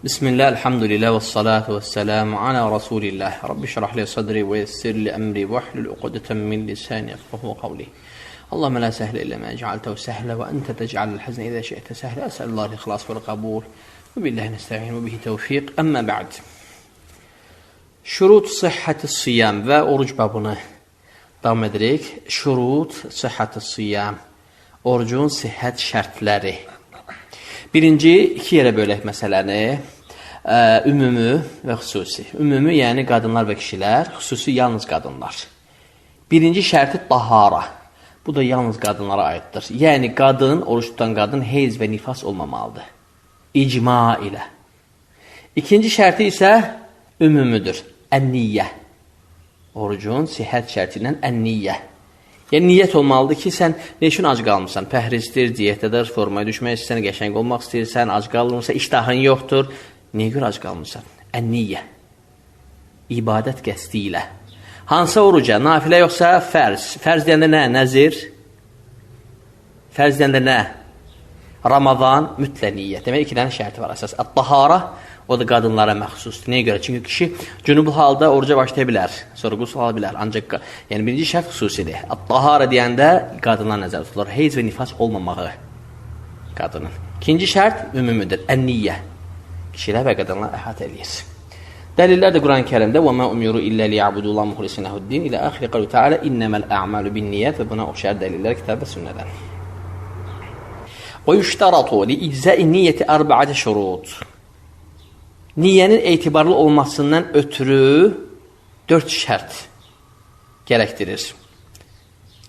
Bismillah, elhamdülillah və salatu və selamu ala Rasulillah. Rabbi şrah li sadri və yessir li əmri və hlul uqdatan min lisani yafqahu qawli. Allahumma la sahla illa ma ja'altahu sahla və anta taj'alul hazna idha shi'ta sahla. Əsəlullah ixlas və qəbul. Və billahi nesta'in və bihi tevfiq. Amma ba'd. Şurut sihhati siyam və oruc babını davam edirik. Şurut sihhati siyam. Orucun sihhət şərtləri. Birinci, iki yerə bölək məsələni, ümumi və xüsusi. Ümumi, yəni qadınlar və kişilər, xüsusi yalnız qadınlar. Birinci şərti tahara. Bu da yalnız qadınlara aiddir. Yəni, qadın, oruç tutan qadın heyz və nifas olmamalıdır. İcma ilə. İkinci şərti isə ümumidir. Ən-niyyə. Orucun sihhət şərti ilə ən-niyyə. Yəni, niyyət olmalıdır ki, sən ne üçün ac qalmısan? Pəhrizdir, diyetədir, formaya düşmək istəyirsən, qəşəng olmaq istəyirsən, ac qalmırsan, iştahın yoxdur. Niyə görə ac qalmırsan? Ən-niyyə. İbadət qəsdi ilə. Hansı oruca? Nafilə yoxsa fərz? Fərz deyəndə nə? Nəzir? Fərz deyəndə nə? Ramazan, mütlə niyyət. Demək, iki dənə şərti var əsas. Ət-tahara, o da qadınlara məxsusdur. Nəyə görə? Çünki kişi cünublu halda oruca başlaya bilər. Sonra qusl ala bilər. Ancaq, yəni birinci şərt xüsusidir. Ət-tahara deyəndə qadınlar nəzərdə tutulur. Heyz və nifas olmamağı qadının. İkinci şərt ümumidir. Ən-niyyə. Kişilər və qadınlar əhatə eləyir. Dəlillər də Quran-ı Kərimdə وَمَا أُمِرُوا إِلَّا لِيَعْبُدُوا اللَّهَ مُخْلِصِينَ لَهُ الدِّينَ ilə axir qavlu Teala إِنَّمَا الْأَعْمَالُ بِالنِّيَّاتِ və buna oxşar dəlillər kitab və sünnədən. وَيُشْتَرَطُ لِإِجْزَاءِ النِّيَّةِ أَرْبَعَةَ شُرُوطٍ. Niyyənin etibarlı olmasından ötürü 4 şərt gərəkdirir.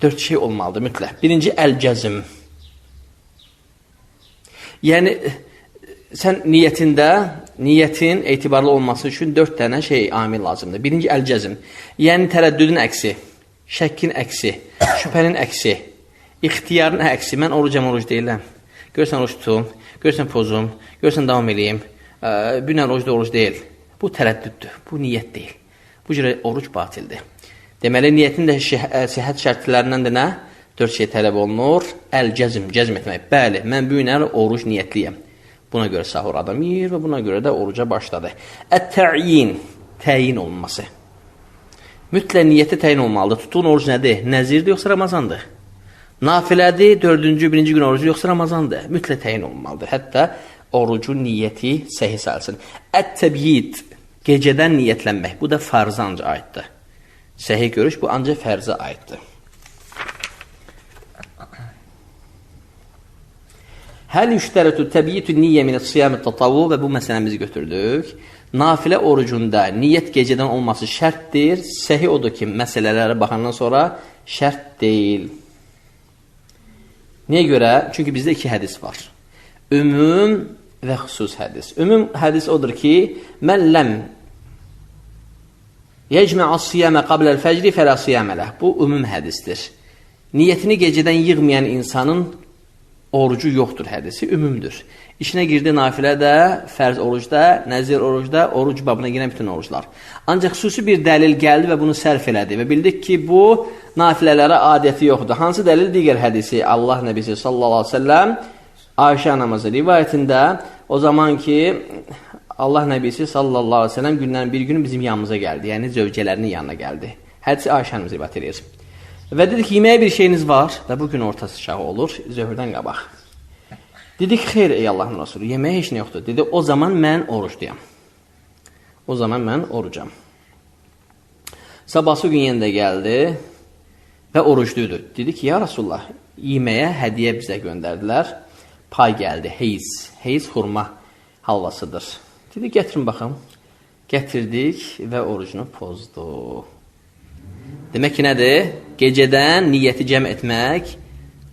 4 şey olmalıdır mütləq. Birinci, əl-cəzm. Yəni, sən niyyətin etibarlı olması üçün 4 dənə amil lazımdır. Birinci, əl-cəzm. Yəni, tərəddüdün əksi, şəkkin əksi, şübhənin əksi, ixtiyarın əksi. Mən orucam, oruc deyiləm. Görsən oruc tutum, görsən pozum, görsən davam eləyim. Bünən oruc deyil. Bu tərəddüddür, bu niyyət deyil. Bu cürə oruc batildir. Deməli, niyyətin də sihhət şərtlərindən də nə? 4 şey tələb olunur. Əl-cəzm, cəzm etmək. Bəli, mən bu günə oruc niyyətliyəm. Buna görə sahur adam yiyir və buna görə də oruca başladı. Ət-təyin, təyin olunması. Mütlə niyyətə təyin olmalıdır. Tutun oruc nədir? Nəzirdir, yoxsa Ramazandır? Nafilədir, 4-cü, 1-ci gün orucu, yoxsa Ramazandır? Mütlə təyin olmalıdır. Hətta orucun niyyəti səhih salsın. Ət-təbyid, gecədən niyyətlənmək. Bu da farzı ancaq aiddir. Səhih görüş, bu ancaq fərzə aiddir. Həl yüştərətü təbiyyitü niyyə minət-siyam-ı tatavvu və bu məsələmizi götürdük. Nafilə orucunda niyyət gecədən olması şərtdir. Səhih odur ki, məsələlərə baxandan sonra şərt deyil. Niyə görə? Çünki bizdə 2 hədis var. Ümum və xüsus hədis. Ümum hədis odur ki, mən ləm yecmə'as-siyamə qabləl-fəcri fələ siyamə ləh. Bu ümum hədisdir. Niyyətini gecədən yığmayan insanın orucu yoxdur hədisi, ümumdur. İşinə girdi nafilədə, fərz orucda, nəzir orucda, oruc babına girən bütün oruclar. Ancaq xüsusi bir dəlil gəldi və bunu sərf elədi və bildik ki, bu nafilələrə adəti yoxdur. Hansı dəlil? Digər hədisi Allah Nəbisi sallallahu aleyhi ve sellem Ayşə anamızın rivayətində o zaman ki Allah Nəbisi sallallahu aleyhi ve sellem gündən bir gün bizim yanımıza gəldi. Yəni zövcələrinin yanına gəldi. Hədisi Ayşə anamız rivayət edir. Və dedik ki, yeməyə bir şeyiniz var və bugün orta sıçağı olur, zöhrdən qabaq. Dedik, xeyr ey Allahın Rasulü, yeməyə heç nə yoxdur. Dedi, o zaman mən orucduyam. O zaman mən orucam. Sabahsı gün yenə də gəldi və orucluydu. Dedi ki, ya Rasulullah, yeməyə hədiyyə bizə göndərdilər. Pay gəldi, heyz xurma halvasıdır. Dedi, gətirin baxım. Gətirdik və orucunu pozdu. Demək ki, nədir? Gecədən niyyəti cəm etmək,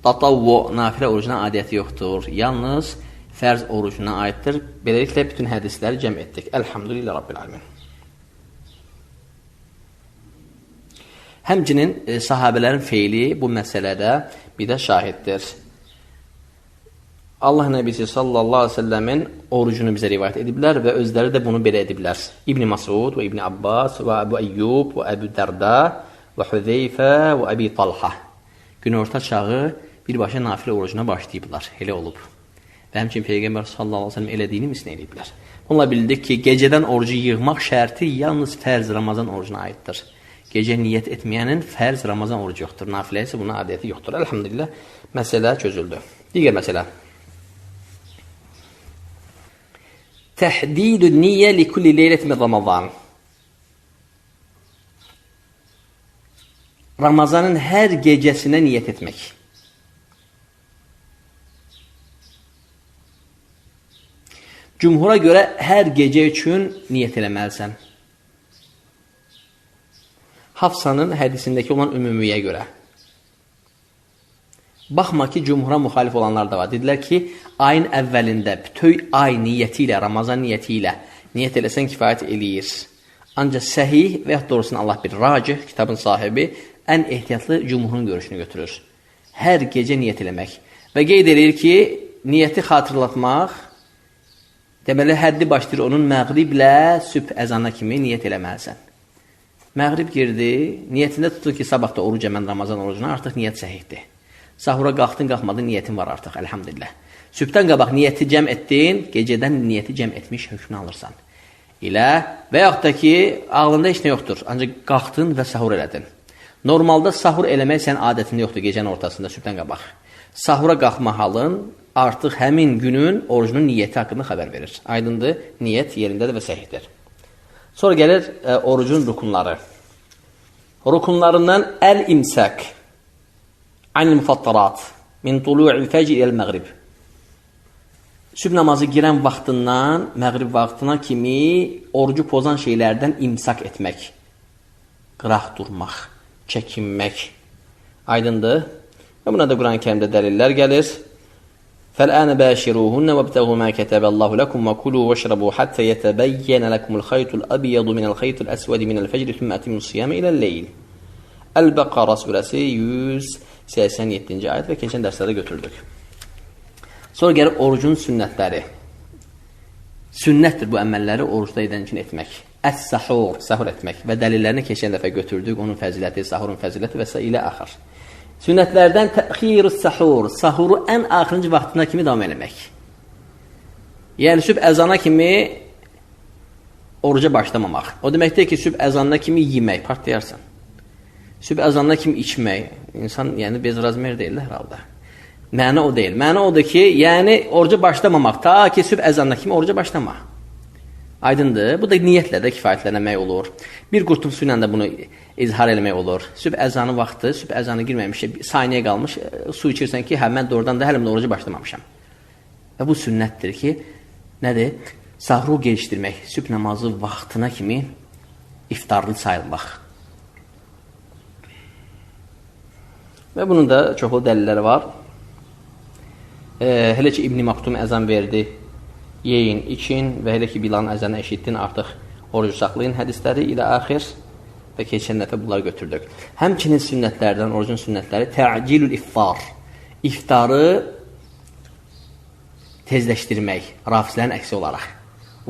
tatavvu, nafilə orucuna adiyyəti yoxdur. Yalnız fərz orucuna aiddir. Beləliklə, bütün hədisləri cəm etdik. Elhamdülillah Rabbil Alemin. Həmçinin sahabələrin feili bu məsələdə bir də şahiddir. Allah Nəbisi sallallahu aleyhi ve sellemin orucunu bizə rivayət ediblər və özləri də bunu belə ediblər. İbn Masud və İbn Abbas və Əbu Əyyub və Əbu Dərda və Hüzeyfə və Əbi Talha. Günorta çağı birbaşa nafilə orucuna başlayıblar. Elə olub. Və həmçinin Peyğəmbər sallallahu əleyhi və səlləm elədiyini misal eləyiblər. Bununla bildik ki, gecədən orucu yığmaq şərti yalnız fərz Ramazan orucuna aiddir. Gecə niyyət etməyənin fərz Ramazan orucu yoxdur. Nafilə isə buna adəti yoxdur. Elhamdülillah, məsələ çözüldü. Digər məsələ. Təhdidü niyyə li kulli leylət min Ramazan. Ramazanın hər gecəsinə niyyət etmək. Cümhura görə hər gecə üçün niyyət eləməlisən. Hafsanın hədisindəki olan ümumiyyə görə. Baxma ki, cümhura müxalif olanlar da var. Dedilər ki, ayın əvvəlində bütöv ay niyyəti ilə, Ramazan niyyəti ilə niyyət eləsən kifayət eləyir. Ancaq səhih və yaxud doğrusunu Allah bilir. Racih, kitabın sahibi, ən ehtiyatlı cümhurun görüşünü götürür. Hər gecə niyyət eləmək. Və qeyd edir ki, niyyəti xatırlatmaq, deməli, həddi başlayır onun məğriblə sübh əzana kimi niyyət eləməlisən. Məğrib girdi, niyyətində tutur ki, sabahda oruc əmən Ramazan orucuna, artıq niyyət səhihdir. Sahura qalxdın, qalxmadın, niyyətin var artıq, əlhamdülillah. Sübhdən qabaq niyyəti cəm etdin, gecədən niyyəti cəm etmiş hökmünü alırsan. İlə və yaxud da ki, ağlında heç nə yoxdur, ancaq qalxdın və sahur elədin. Normalda sahur eləmək sənin adətində yoxdur gecənin ortasında, sübhdən qabaq. Sahura qalxma halın artıq həmin günün orucunun niyyəti haqqında xəbər verir. Aydındır, niyyət yerindədir və səhihdir. Sonra gəlir orucun rukunları. Rukunlarından əl-imsak, anil-mufattarat, min tulu'il fəcr il-məğrib. Sübh namazı girən vaxtından, məğrib vaxtına kimi orucu pozan şeylərdən imsak etmək. Qıraq durmaq, çəkinmək. Aydındır. Və buna da Quran-ı Kərimdə dəlillər gəlir. فَالْآنَ بَاشِرُوهُنَّ وَابْتَغُوا مَا كَتَبَ اللَّهُ لَكُمْ وَكُلُوا وَاشْرَبُوا حَتَّى يَتَبَيَّنَ لَكُمُ الْخَيْطُ الْأَبْيَضُ مِنَ الْخَيْطِ الْأَسْوَدِ مِنَ الْفَجْرِ ثُمَّ أَتِمُّوا الصِّيَامَ إِلَى اللَّيْلِ. Əl-Bəqara surəsi 187-ci ayət və keçən dərslərdə götürdük. Sonra gəlir orucun sünnətləri. Sünnətdir bu əməlləri orucda edən üçün etmək. Əs-sahur, sahur etmək və dəlillərini keçən dəfə götürdük. Onun fəziləti, sahurun fəziləti və s. ilə axır. Sünnətlərdən təxir-ü sahur, sahuru ən axırıncı vaxtına kimi davam eləmək. Yəni, sübh əzana kimi oruca başlamamaq. O deməkdir ki, sübh əzanına kimi yemək, partlayarsan. Sübh əzanına kimi içmək, insan, yəni, bezrazmer deyil, hər halda. Mənə o deyil. Mənə odur ki, yəni, oruca başlamamaq, ta ki, sübh əzanına kimi oruca başlama. Aydındır. Bu da niyyətlə də kifayətlənmək olur. Bir qurtum su ilə də bunu izhar eləmək olur. Sübh əzanı vaxtı, sübh əzanı girməmiş, saniyə qalmış, su içirsən ki, hə, mən doğrudan da həlimdə oruca başlamamışam. Və bu sünnətdir ki, nədir? Sahuru gelişdirmək, sübh namazı vaxtına kimi iftarlı sayılmaq. Və bunun da çoxlu dəlilləri var. Hələ ki, İbn-i Maktum əzan verdi, yeyin, için və hələ ki, Bilalın əzanı eşitdin, artıq orucu saxlayın hədisləri ilə axir və keçən dəfə bunları götürdük. Həmçinin sünnətlərdən, orucun sünnətləri tə'cilül iftar. İftarı tezləşdirmək, rafizlərin əksi olaraq.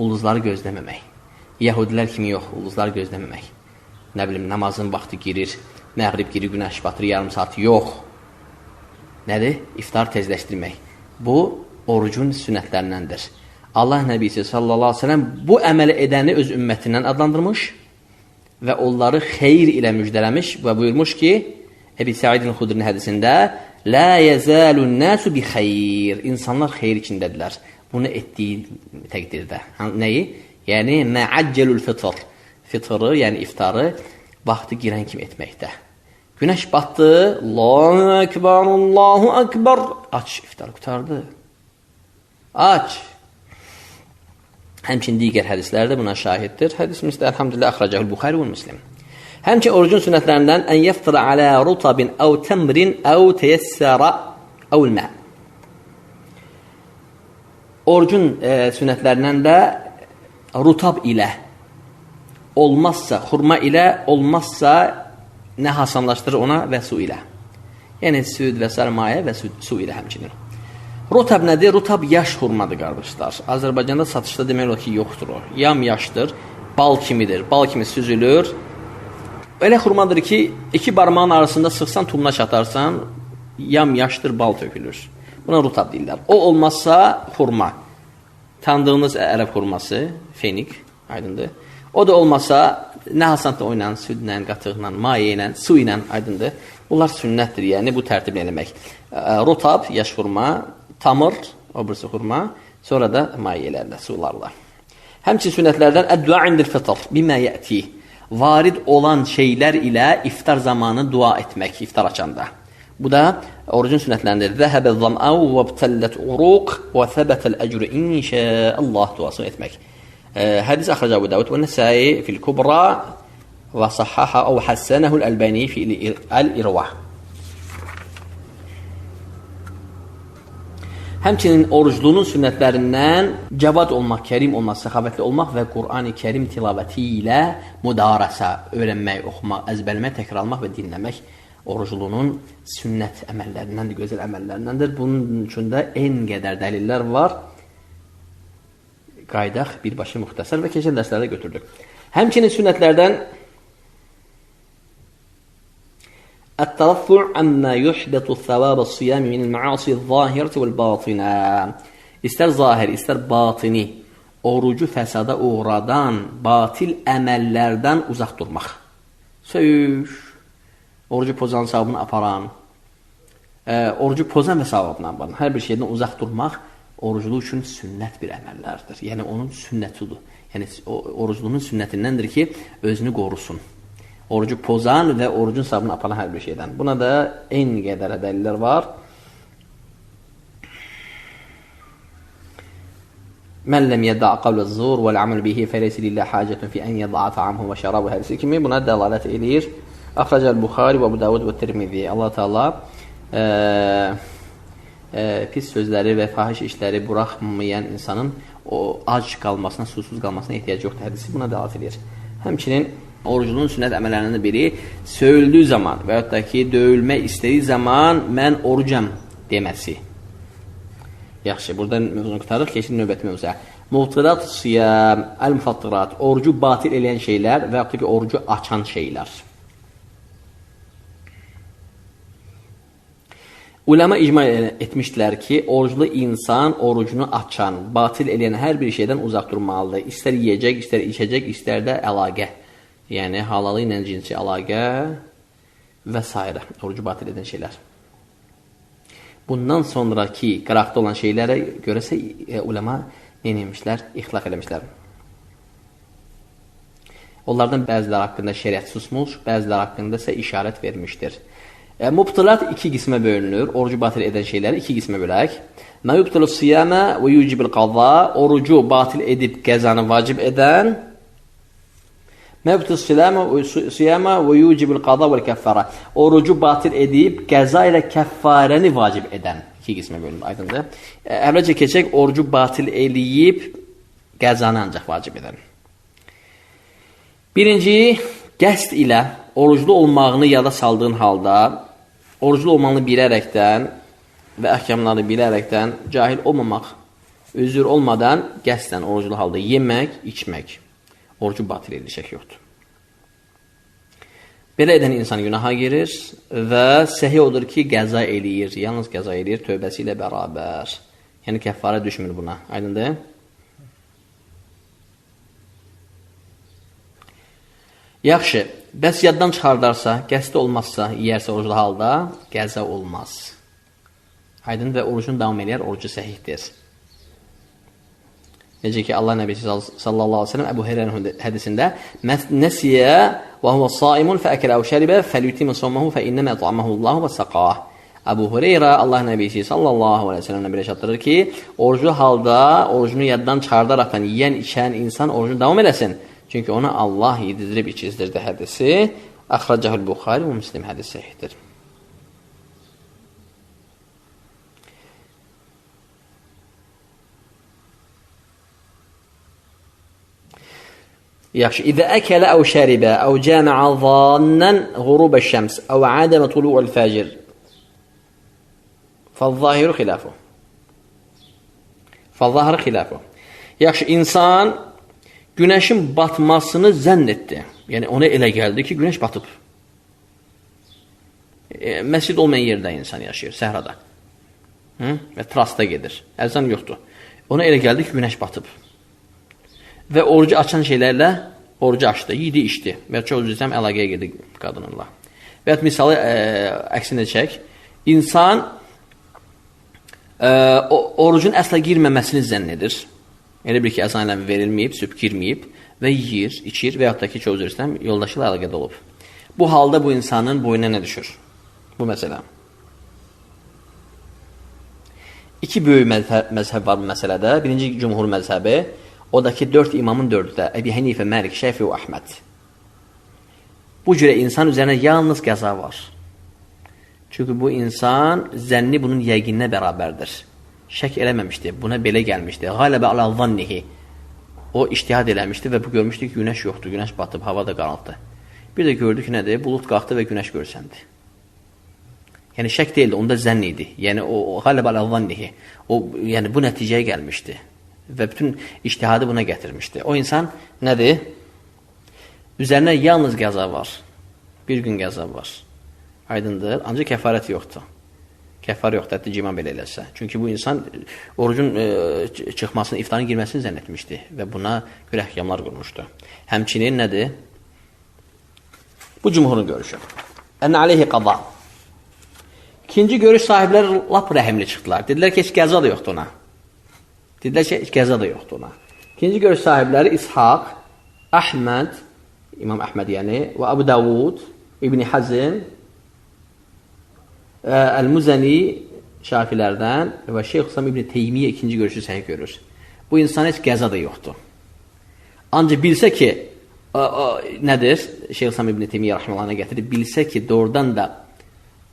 Ulduzları gözləməmək. Yəhudilər kimi yox, ulduzları gözləməmək. Nə bilim, namazın vaxtı girir, məğrib girir, günəş batır, yarım saat yox. Nədir? İftar tezləşdirmək. Bu, orucun sünnətlərindəndir. Allah Nəbisi sallallahu aleyhi ve sellem bu əməli edəni öz ümmətindən adlandırmış və onları xeyir ilə müjdələmiş və buyurmuş ki, Əbi Səidin Xudrin hədisində La yəzəlun nəsu bi xeyr. İnsanlar xeyir içindədirlər. Bunu etdiyi təqdirdə. Nəyi? Yəni, məəccəlül fitr. Fitrı, yəni iftarı vaxtı girən kimi etməkdə. Günəş batdı. Allahu Ekber, Allahu Ekber. Aç, iftar qutardı. Aç. Həmçin digər hədislərdə buna şahiddir. Hədisimizdə elhamdülillah əxrəcəhül Buxari və Müslim. Həmçin orucun sünnətlərindən ən yəftira alə rutabin əv təmrin əv teyəssəra əvl mə. Orucun sünnətlərindən də rutab ilə, olmazsa xurma ilə, olmazsa nə hasanlaşdırır ona və su ilə. Yəni süd və sərmayə və su ilə həmçinin. Rutab nədir? Rutab yaş xurmadır, qardaşlar. Azərbaycanda satışda demək olar ki, yoxdur o. Yam yaşdır, bal kimidir. Bal kimi süzülür. Elə xurmadır ki, iki barmağın arasında sıxsan, tumuna çatarsan, yam yaşdır, bal tökülür. Buna rutab deyirlər. O olmazsa xurma. Tanıdığınız ərəb xurması, fenik, aydındır. O da olmasa, nə hasanla oynan, südlə, qatıqla, mayə ilə, su ilə, aydındır. Bunlar sünnətdir, yəni bu tərtiblə eləmək. Rutab, yaş xurma, tamır, o birisi xurma, sonra da mayelərlə, sularla. Həmçin sünnətlərdən əd-dua indil fitr, bimə yəti. Varid olan şeylər ilə iftar zamanı dua etmək, iftar açanda. Bu da orucun sünnətlərindir. Zəhəbə zam'au və btəllət uruq və thəbətəl əcrü inşəallah duasını etmək. Hədis əxrəcə Əbu Davud və Nəsai fil kubra və sahhaha və həssənəhul Əlbani fil əl-irvah. Həmçinin oruclunun sünnətlərindən cavad olmaq, kərim olmaq, səxavətli olmaq və Qur'an-ı Kərim tilavəti ilə müdarəsə, öyrənmək, oxumaq, əzbərləmək, təkrarlamaq və dinləmək oruclunun sünnət əməllərindəndir, gözəl əməllərindəndir. Bunun üçün də en qədər dəlillər var. Qaydaq birbaşa müxtəsər və keçən dərslərdə götürdük. Həmçinin sünnətlərdən Ət-təraffu' əmmə yuhbətu thəvab-əs-siyam min-əl-məasi-z-zahirəti vəl-batinə. İstər zahir, istər batini orucu fəsada uğradan batil əməllərdən uzaq durmaq. Söyüş, orucu pozan savabını aparan, orucu pozan və savabını aparan, hər bir şeydən uzaq durmaq orucluq üçün sünnət bir əməllərdir. Yəni, onun sünnətidir. Yəni, orucluğunun sünnətindəndir ki, özünü qorusun. Orucu pozan və orucun savabını aparan hər bir şeydən. Buna da eyni qədər dəlillər var. Mən ləm yədda'a qavləz-zur vəl-əməl bihi fəleysə lillah hacətun fi ən yədda'a ta'amhu və şərabu hədisi kimi buna dəlalət edir. Əxrəcəl Buxari və Əbu Davud və Tirmizi. Allah Teala pis sözləri və fahiş işləri buraxmayan insanın o ac qalmasına, susuz qalmasına ehtiyac yoxdur. Hədisi buna dəlalət edir. Həmçinin orucunun sünnət əməllərindən biri söyüldüyü zaman və yaxud da ki, döyülmək istədiyi zaman mən orucam deməsi. Yaxşı, burada mövzunu qutarıq, keçin növbəti mövzuya. Mubtilat siyam, əl-müfattirat, orucu batil eləyən şeylər və yaxud da ki, orucu açan şeylər. Ulema icma etmişdilər ki, oruclu insan orucunu açan, batil eləyən hər bir şeydən uzaq durmalıdır. İstər yiyəcək, istər içəcək, istər də əlaqə. Yəni, halalı ilə cinsi əlaqə və s. Orucu batil edən şeylər. Bundan sonraki qıraqda olan şeylərə görəsə ulema neymişlər? İxtilaf eləmişlər. Onlardan bəziləri haqqında şəriət susmuş, bəziləri haqqında isə işarət vermişdir. Mubtilat iki qismə bölünür. Orucu batil edən şeyləri iki qismə bölək. Mə yubtilus siyamə və yucibil qaza, orucu batil edib qəzanı vacib edən. Mə yubtilus siyamə və yucibil qaza və kəffara, orucu batil edib qəza ilə kəffarəni vacib edən. İki qismə bölünür, aydındır. Əvvəlcə keçək, orucu batil eləyib qəzanı ancaq vacib edən. Birinci, qəsd ilə oruclu olmağını yada saldığın halda, oruclu olmağını bilərəkdən və əhkamları bilərəkdən cahil olmamaq, özür olmadan qəsdən oruclu halda yemək, içmək, orucu batil edir, şək yoxdur. Belə edən insan günaha girir və səhi odur ki, qəza eləyir, yalnız qəza eləyir, tövbəsi ilə bərabər. Yəni, kəffara düşmür buna, aydındır? Yaxşı, bəs yaddan çıxardarsa, qəsdi olmazsa, yiyərsə oruclu halda, qəza olmaz. Aydın və orucunu davam eləyər, orucu səhihdir. Necə ki, Allah Nəbisi sallallahu aleyhi ve sellem Əbu Heyrənin hədisində Nəsiyə və huvə saimun fəəkələ əv şəribə fəlyutimin sonmahu fəinnəmə ətuaməhullahu və səqah. Əbu Heyrə Allah Nəbisi sallallahu aleyhi ve sellemlə belə çatdırır ki, oruclu halda orucunu yaddan çıxardaraqdan yiyən, içən insan orucunu davam eləsin. Çünki ona Allah yedirib içizdirdi hədisi. Əxrəcəhül Buxari və Müslim hədis səhihdir. Yaxşı, İzə əkələ əv şəribə, əv cəməə zannən qurubə şəms, əv ədəmə tulu'əl fəcir, fəz-zahiru xilafu. Fəz-zahiru xilafu. Yaxşı, insan günəşin batmasını zənn etdi. Yəni, ona elə gəldi ki, günəş batıb. Məscid olmayan yerdə insan yaşayır, səhrada. Və trasta gedir. Əzan yoxdur. Ona elə gəldi ki, günəş batıb. Və orucu açan şeylərlə orucu açdı, yedi, içdi. Və çox üzrəm əlaqəyə girdi qadınınla. Və misalı əksində çək. İnsan orucun əsla girməməsini zənn edir. Elə bir ki, əzan eləmi verilməyib, sübh girməyib və yiyir, içir və yaxud da ki, çox üzrəm yoldaşı ilə əlaqədə olub. Bu halda bu insanın boynuna nə düşür? Bu məsələ. İki böyük məzhəb var bu məsələdə. Birinci cümhur məzhəbi, o da ki, 4 imamın 4-ü də Əbi Hənifə, Məlik, Şəfi və Əhməd. Bu cürə insan üzərinə yalnız qəza var. Çünki bu insan zənni bunun yəqininə bərabərdir. Şək eləməmişdi, buna belə gəlmişdi. Qaləbə alə zannihi. O iştihad eləmişdi və bu görmüşdü ki, günəş yoxdur, günəş batıb, hava da qaraldı. Bir də gördü ki, nədir? Bulut qalxdı və günəş görsəndi. Yəni şək deyildi, onda zənn idi. Yəni o qaləbə alə zannihi. O yəni bu nəticəyə gəlmişdi və bütün iştihadı buna gətirmişdi. O insan nədir? Üzərinə yalnız qəza var. Bir gün qəza var. Aydındır. Ancaq kəfarət yoxdur. Kəfar yoxdur, hətta cima belə eləsə. Çünki bu insan orucun çıxmasını, iftarın girməsini zənn etmişdi və buna görə əhkamlar qurmuşdu. Həmçinin nədir? Bu cümhurun görüşü. Ən aleyhi qada. İkinci görüş sahibləri lap rəhimli çıxdılar. Dedilər ki, heç qəza da yoxdur ona. Dedilər ki, heç qəza da yoxdur ona. İkinci görüş sahibləri İshaq, Əhməd, İmam Əhməd yəni, və Əbu Davud, İbn Hazm, Əl-Muzəni şafilərdən və Şeyx İslam İbn Teymiyyə ikinci görüşü səhih görür. Bu insan heç qəza da yoxdur. Ancaq bilsə ki, nədir? Şeyx İslam İbn Teymiyyə rəhmələrinə gətirib, bilsə ki, doğrudan da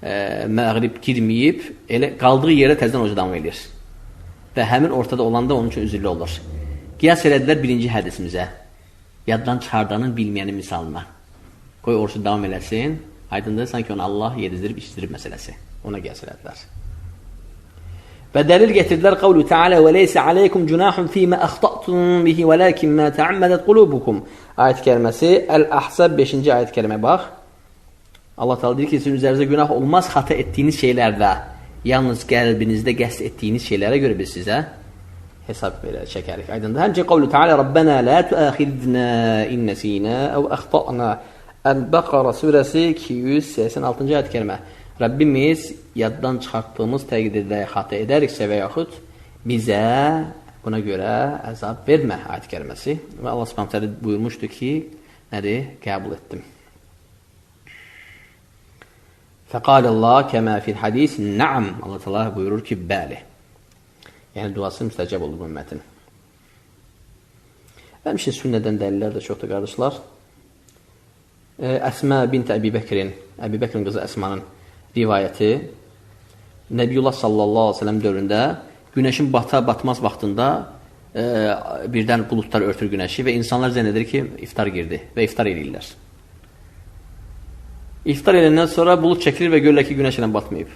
məğrib girməyib, elə qaldığı yerə təzdən oruca davam edir. Və həmin ortada olanda onun üçün üzürlü olur. Qiyas elədilər birinci hədisimizə. Yaddan çıxardanın bilməyənin misalına. Qoy orucu davam eləsin. Aydındır, sanki onu Allah yedizdirib, içdirib məsələsi. Ona qiyas elədilər. Və dəlil getirdilər qavlu Teala və leysə aleykum cunahun fīmə əxta'tum bihi və ləkin mə təəmmədət qulubukum. Ayət kəlməsi Əl-Əhzab 5-ci ayət kəlmə bax. Allah Teala deyir ki, sizin üzərinizdə günah olmaz xata etdiyiniz şeylərdə, yalnız qəlbinizdə qəsd etdiyiniz şeylərə görə biz sizə hesab belə çəkərik. Aydındır. Həmçə qavlu Teala Rabbənə lə tuəxidnə innəsinə əv əxta'na. Əl-Bəqara surəsi 286-cı ayət kəlmə. Rəbbimiz yaddan çıxartdığımız təqdirdə xata edəriksə və yaxud bizə buna görə əzab vermə ayət kəlməsi. Və Allah Subhanahu taala buyurmuşdu ki, nədir? Qəbul etdim. Fəqalallah kəmə fil hadis na'am. Allah Teala buyurur ki, bəli. Yəni duası müstəcəb olur bu ümmətin. Həmçinin sünnədən dəlillər də çoxdur qardaşlar. Əsmə bint Əbi Bəkrin qızı Əsmanın rivayəti Nəbiyullah sallallahu aleyhi ve sellem dövründə günəşin batmaz vaxtında birdən buludlar örtür günəşi və insanlar zənn edir ki, iftar girdi və iftar edirlər. İftar edəndən sonra bulud çəkilir və görürlər ki, günəş ilə batmayıb.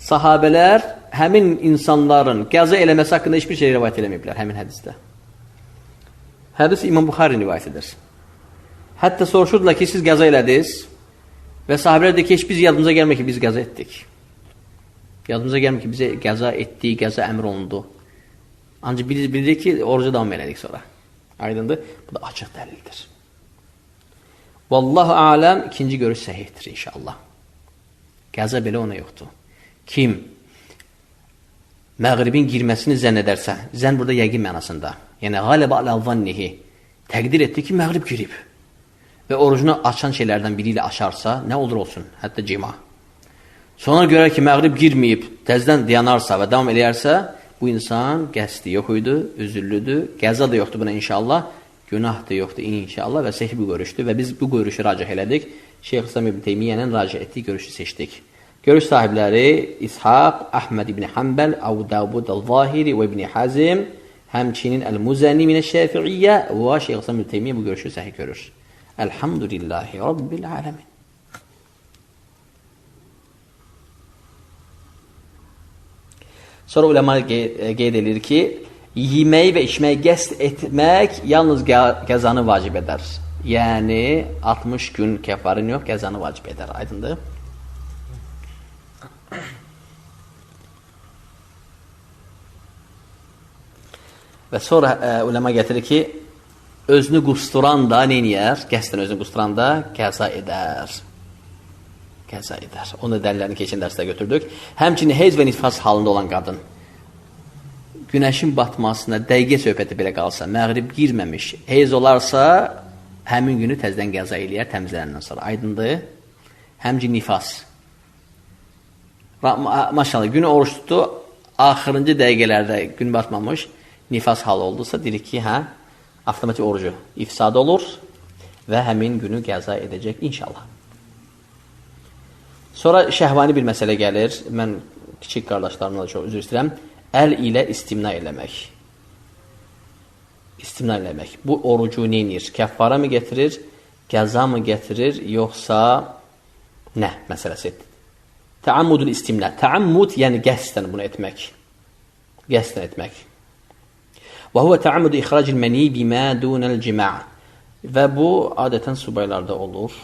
Sahabələr həmin insanların qəza eləməsi haqqında heç bir şey rivayət eləməyiblər həmin hədisdə. Hədis İmam Buxari rivayət edir. Hətta soruşurdular ki, siz qəza elədiniz və sahabələr deyir ki, heç biz yadımıza gəlmir ki, biz qəza etdik. Yadımıza gəlmir ki, bizə qəza etdik, qəza əmr olundu. Ancaq bildik ki, oruca davam elədik sonra. Aydındır? Bu da açıq dəlildir. Vallahu aləm, ikinci görüş səhihdir inşallah. Qəza belə ona yoxdur. Kim məğribin girməsini zənn edərsə, zənn burada yəqin mənasında. Yəni, qaləbə alə zannihi təqdir etdi ki, məğrib girib. Və orucunu açan şeylərdən biri ilə aşarsa, nə olur olsun, hətta cima. Sonra görər ki, məğrib girməyib, təzdən dayanarsa və davam eləyərsə, bu insan qəsdi yox idi, üzüllüdür, qəza da yoxdur buna inşallah, günah da yoxdur inşallah və səhih bir görüşdür və biz bu görüşü racih elədik. Şeyx İslam İbn Teymiyyənin racih etdiyi görüşü seçdik. Görüş sahibləri İshaq, Əhməd İbn Hanbəl, Əbu Davud Əl-Zahiri və İbn Hazm, həmçinin Əl-Muzəni minəş-Şəfi'iyyə və Şeyx İslam İbn Teymiyyə bu görüşü səhih görür. Elhamdülillahi Rabbil alemin. Sonra ulema qeyd edir ki, yeməyi və içməyi qəsd etmək yalnız qəzanı vacib edər. Yəni 60 gün kəfarın yox, qəzanı vacib edər. Aydındır? Və sonra uləma gətirir ki, özünü qusturan da neyniyər? Qəsdən özünü qusturan da qəza edər. Qəza edər. Onu da dəlillərini keçən dərsdə götürdük. Həmçinin heyz və nifas halında olan qadın günəşin batmasına dəqiqə söhbəti belə qalsa, məğrib girməmiş, heyz olarsa, həmin günü təzdən qəza eləyər təmizlənəndən sonra. Aydındır? Həmçinin nifas. Maşallah, günü oruç tutdu, axırıncı dəqiqələrdə gün batmamış, nifas halı oldusa, dedik ki, avtomatik orucu ifsad olur və həmin günü qəza edəcək inşallah. Sonra şəhvani bir məsələ gəlir. Mən kiçik qardaşlarımla da çox üzr istəyirəm. Əl ilə istimna eləmək. İstimna eləmək. Bu orucu neyinir? Kəffara mı gətirir, qəza mı gətirir, yoxsa nə məsələsi? Təammudul istimna. Təammud, yəni qəsdən bunu etmək. Qəsdən etmək. Və huvə təammudu ixracil məni bimə dunəl cimə. Və bu, adətən subaylarda olur.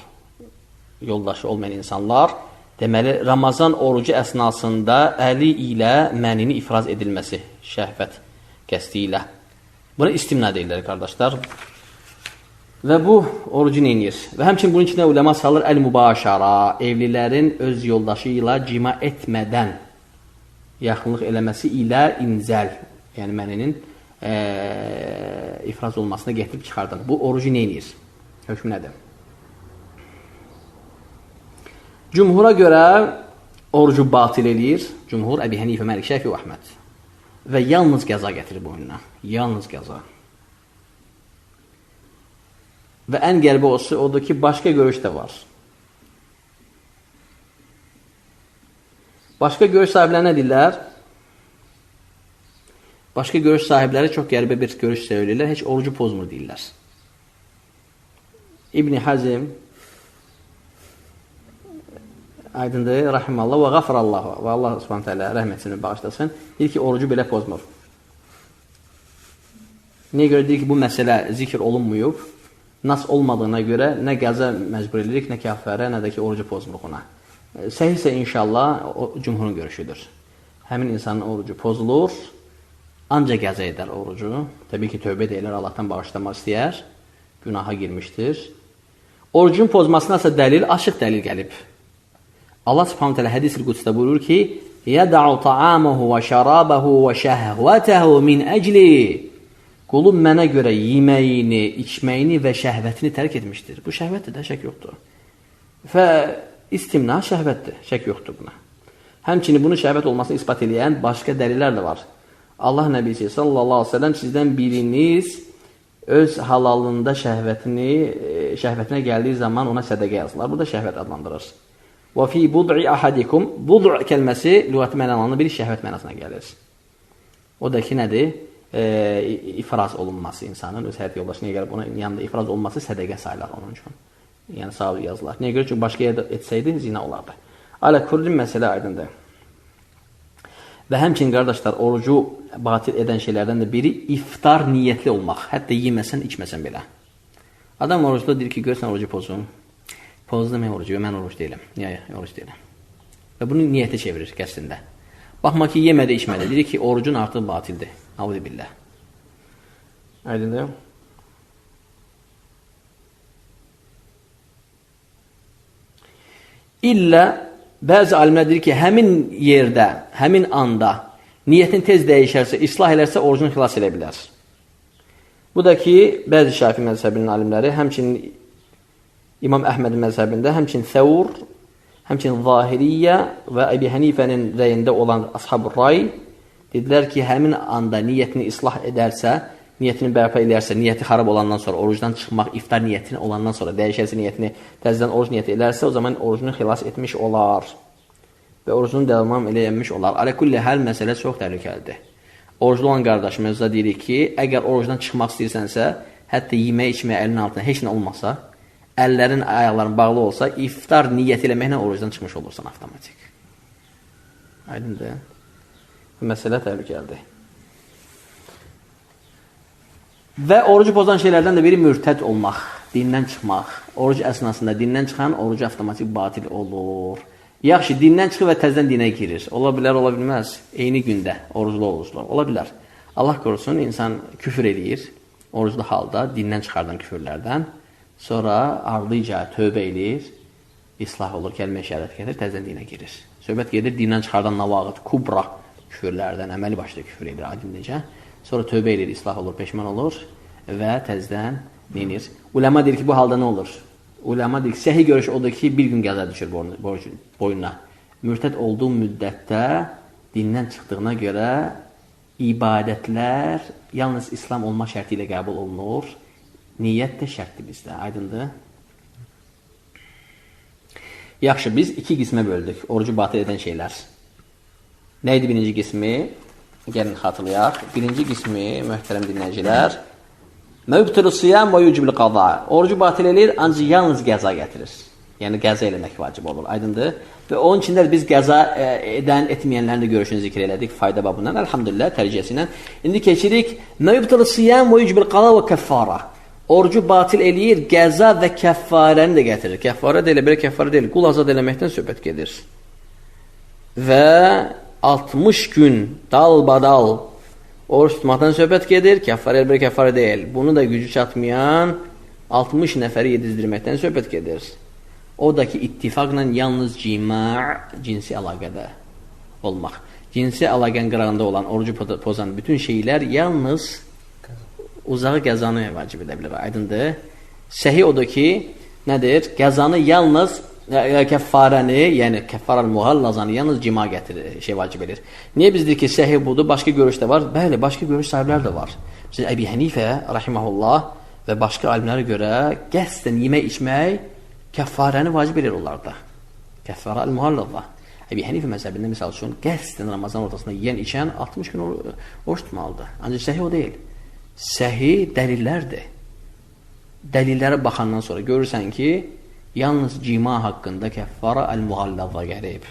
Yoldaşı olmayan insanlar. Deməli, Ramazan orucu əsnasında əli ilə mənini ifraz edilməsi, şəhvət qəsdi ilə. Buna istimna deyirlər, qardaşlar. Və bu orucu neyinir? Və həmçin bunun içində uləma salır əl-mübaşara, evlilərin öz yoldaşı ilə cima etmədən yaxınlıq eləməsi ilə inzəl, yəni məninin ifraz olmasına getirib çıxardan. Bu orucu neyinir? Hökmü nədir? Cümhura görə orucu batil eləyir. Cümhur Əbi Hənifə, Məlik, Şəfi və Əhməd. Və yalnız qəza gətirir boynuna. Yalnız qəza. Və ən qəribə odur ki, başqa görüş də var. Başqa görüş sahibləri nə deyirlər? Başqa görüş sahibləri çox qəribə bir görüş söyləyirlər. Heç orucu pozmur deyirlər. İbn Hazm aydındır, rahimallah və qafarallah və Allah subhanətə alə rəhmətini bağışlasın, deyir ki, orucu belə pozmur. Niyə görə deyir ki, bu məsələ zikr olunmuyub, nas olmadığına görə nə qəza məcbur edirik, nə kəffərə, nə də ki, orucu pozmuruq ona. Səhiysə inşallah o cümhurun görüşüdür. Həmin insanın orucu pozulur, ancaq qəza edər orucu. Təbii ki, tövbə deyilər, Allahdan bağışlamaq istəyər, günaha girmişdir. Orucun pozmasına isə dəlil, açıq dəlil gəlib. Allah subhanətə alə hədis-i qudusda buyurur ki, يَدَعُ طَعَامَهُ وَشَرَابَهُ وَشَهْوَتَهُ مِنْ أَجْلِ Qulum mənə görə yeməyini, içməyini və şəhvətini tərk etmişdir. Bu şəhvətdir də, şək yoxdur. Və istimna şəhvətdir, şək yoxdur buna. Həmçinin bunu şəhvət olmasını ispat edən başqa dəlillər də var. Allah Nəbisi sallallahu aleyhi ve sellem sizdən biriniz öz halalında şəhvətinə gəldiyi zaman ona sədəqə yazırlar. Bu da şəhvət adlandırır. Və fi bud'i ahadikum, bud' kəlməsi lüğəti mənanlarında bir şəhvət mənasına gəlir. O da ki, nədir? İfraz olunması insanın, öz həyat yoldaşına gəlib ona yanında ifraz olması sədəqə sayılar onun üçün. Yəni, savab yazılar. Niyə görə? Çünki başqa yerdə etsəydi, zina olardı. Alə kullin məsələ aydındır. Və həmçin, qardaşlar, orucu batil edən şeylərdən də biri iftar niyyətli olmaq. Hətta yeməsən, içməsən belə. Adam orucda deyir ki, görsən orucu pozum. Pozdu mən orucu, mən oruc deyiləm. Oruc deyiləm. Və bunu niyyətə çevirir qəsdində. Baxma ki, yemədi, içmədi. Deyir ki, orucun artıq batildir. Əuzu billah. Aydındır. İllə bəzi alimlər deyir ki, həmin yerdə, həmin anda niyyətin tez dəyişərsə, islah edərsə, orucunu xilas edə bilər. Bu da ki, bəzi Şafi məzhəbinin alimləri, həmçinin İmam Əhmədin məzhəbində, həmçinin Səvur, həmçinin Zahiriyyə və Əbi Hənifənin rəyində olan Ashab-ı Ray dedilər ki, həmin anda niyyətini islah edərsə, niyyətini bərpa edərsə, niyyəti xarab olandan sonra, orucdan çıxmaq, iftar niyyətini olandan sonra, dəyişərsə niyyətini, təzədən oruc niyyəti edərsə, o zaman orucunu xilas etmiş olar və orucunu devam eləyənmiş olar. Aləkulli həl məsələ çox təhlükəlidir. Oruclu olan qardaşımız da deyirik ki, əgər orucdan çıxmaq istəyirsənsə, hətta yemək, içmək əlinin altına heç nə olmasa, əllərin, ayaqların bağlı olsa, iftar niyyət eləməklə orucdan çıxmış olursan avtomatik. Aydındır. Bu məsələ təhlükəlidir. Və orucu pozan şeylərdən də biri mürtəd olmaq, dindən çıxmaq. Oruc əsnasında dindən çıxan orucu avtomatik batil olur. Yaxşı, dindən çıxır və təzdən dinə girir. Ola bilər, ola bilməz. Eyni gündə oruclu olurlar. Ola bilər. Allah qorusun, insan küfür edir, oruclu halda, dindən çıxardan küfürlərdən, sonra ardıca tövbə edir, islah olur, kəlmə şəhadət gəlir, təzədən dinə girir. Söhbət gedir, dindən çıxardan navaqıt, kubra küfürlərdən, əməli başda küfür edir, aydın necə. Sonra tövbə edir, islah olur, peşman olur və təzədən neyinir? Uləma deyir ki, bu halda nə olur? Uləma deyir ki, səhi görüş odur ki, bir gün qəza düşür boynuna. Mürtəd olduğu müddətdə dindən çıxdığına görə ibadətlər yalnız İslam olma şərti ilə qəbul olunur. Niyyət də şərtdir bizdə, aydındır. Yaxşı, biz iki qismə böldük, orucu batil edən şeylər. Nə idi birinci qismi? Gəlin xatırlayaq. Birinci qismi, möhtərəm dinləyicilər, Məbtülü siyam və yücibli qada. Orucu batil edir, ancaq yalnız qəza gətirir. Yəni, qəza eləmək vacib olur, aydındır. Və onun içində biz qəza edən, etməyənlərin də görüşünü zikr elədik, fayda babından, əlhamdülillah, tərciyəsi ilə. İndi keçirik, Məbtülü siyam və yücibli qada və kəffara. Orucu batil eləyir, qəza və kəffarəni də gətirir. Kəffara deyilə, belə kəffara deyil, qul azad eləməkdən söhbət gedir. Və 60 gün dalbadal oruç tutmaqdan söhbət gedir, kəffara elə, belə kəffara deyil. Bunu da gücü çatmayan 60 nəfəri yedizdirməkdən söhbət gedir. O da ki, ittifaqla yalnız cinsi əlaqədə olmaq. Cinsi əlaqənin qırağında olan, orucu pozan bütün şeylər yalnız uzağı qəzanı vacib edə bilər, aydındır. Səhi odur ki, nədir? Qəzanı yalnız, kəffarəni, yəni kəffaral muhallazanı yalnız cima gətirir, vacib edir. Niyə bizdir ki, səhi budur, başqa görüş də var? Bəli, başqa görüş sahiblər də var. Mesela Əbi Hənifə, rahiməhullah və başqa alimlərə görə qəsdən yemək, içmək kəffarəni vacib edir onlarda. Kəffaral muhallaza. Əbi Hənifə məzəbində, misal üçün, qəsdən Ramazan ortasında yiyən, içən 60 gün oruç tutmalıdır. Ancaq səhi o deyil. Səhi dəlillərdir. Dəlillərə baxandan sonra görürsən ki, yalnız cima haqqında kəffara əl-muhallaza gəlib.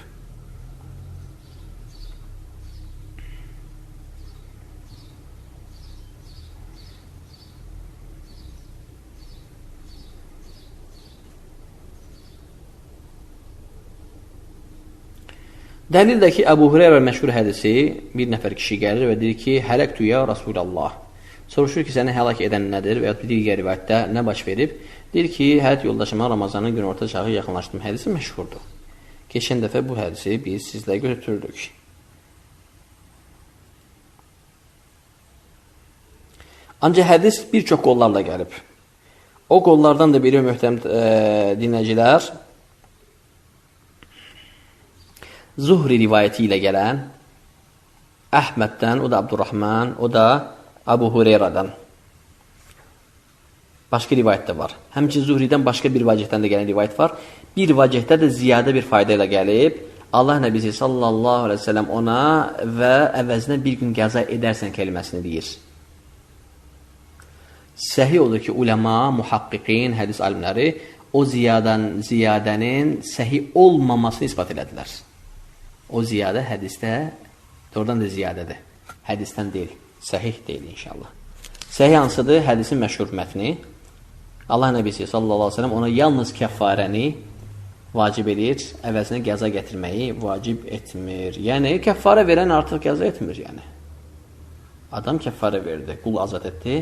Dəlildəki Əbu Hüreyrə məşhur hədisi, bir nəfər kişi gəlir və deyir ki, hələktu ya Rasulallah. Soruşur ki, səni həlak edən nədir və ya bir digər rivayətdə nə baş verib? Deyir ki, həyat yoldaşıma Ramazanın gün orta çağı yaxınlaşdım. Hədisi məşhurdur. Keçən dəfə bu hədisi biz sizlə götürdük. Ancaq hədis bir çox qollarla gəlib. O qollardan da biri möhtərəm dinləyicilər, Zuhri rivayəti ilə gələn Əhməddən, o da Abdurrahman, o da Əbu Hüreyrədən. Başqa rivayət də var. Həmçinin Zuhridən başqa bir vacihdən də gələn rivayət var. Bir vacihdə də ziyadə bir fayda ilə gəlib. Allah Nəbisi sallallahu aleyhi ve sellem ona və əvəzinə bir gün qəza edərsən kəliməsini deyir. Səhi odur ki, uləma, muhaqqiqin, hədis alimləri o ziyadənin səhi olmamasını ispat elədilər. O ziyadə hədisdə, doğrudan da ziyadədir. Hədisdən deyil, səhih deyil inşallah. Səhih hansıdır? Hədisin məşhur mətni. Allah Nəbisi sallallahu aleyhi ve sellem ona yalnız kəffarəni vacib edir, əvəzinə qəza gətirməyi vacib etmir. Yəni, kəffara verən artıq qəza etmir, yəni. Adam kəffara verdi, qul azad etdi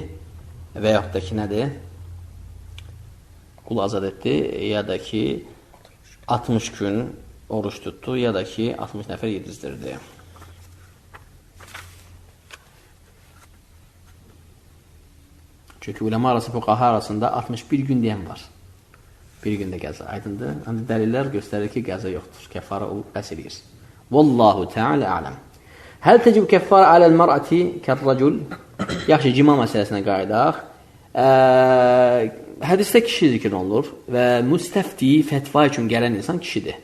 və yaxud da ki, nədir? Qul azad etdi, ya da ki, 60 gün oruç tutdu, ya da ki, 60 nəfər yedizdirdi. Çünki uləma arası, fuqaha arasında 61 gün deyən var. Bir gündə qəza, aydındır. Ancaq dəlillər göstərir ki, qəza yoxdur. Kəffara bəs edir. Vallahu Teala a'lam. Həl təcib kəffara aləl mər'ati kərracul? Yaxşı, cima məsələsinə qayıdaq. Hədisdə kişi zikr olunur və müstəfti, fətva üçün gələn insan kişidir.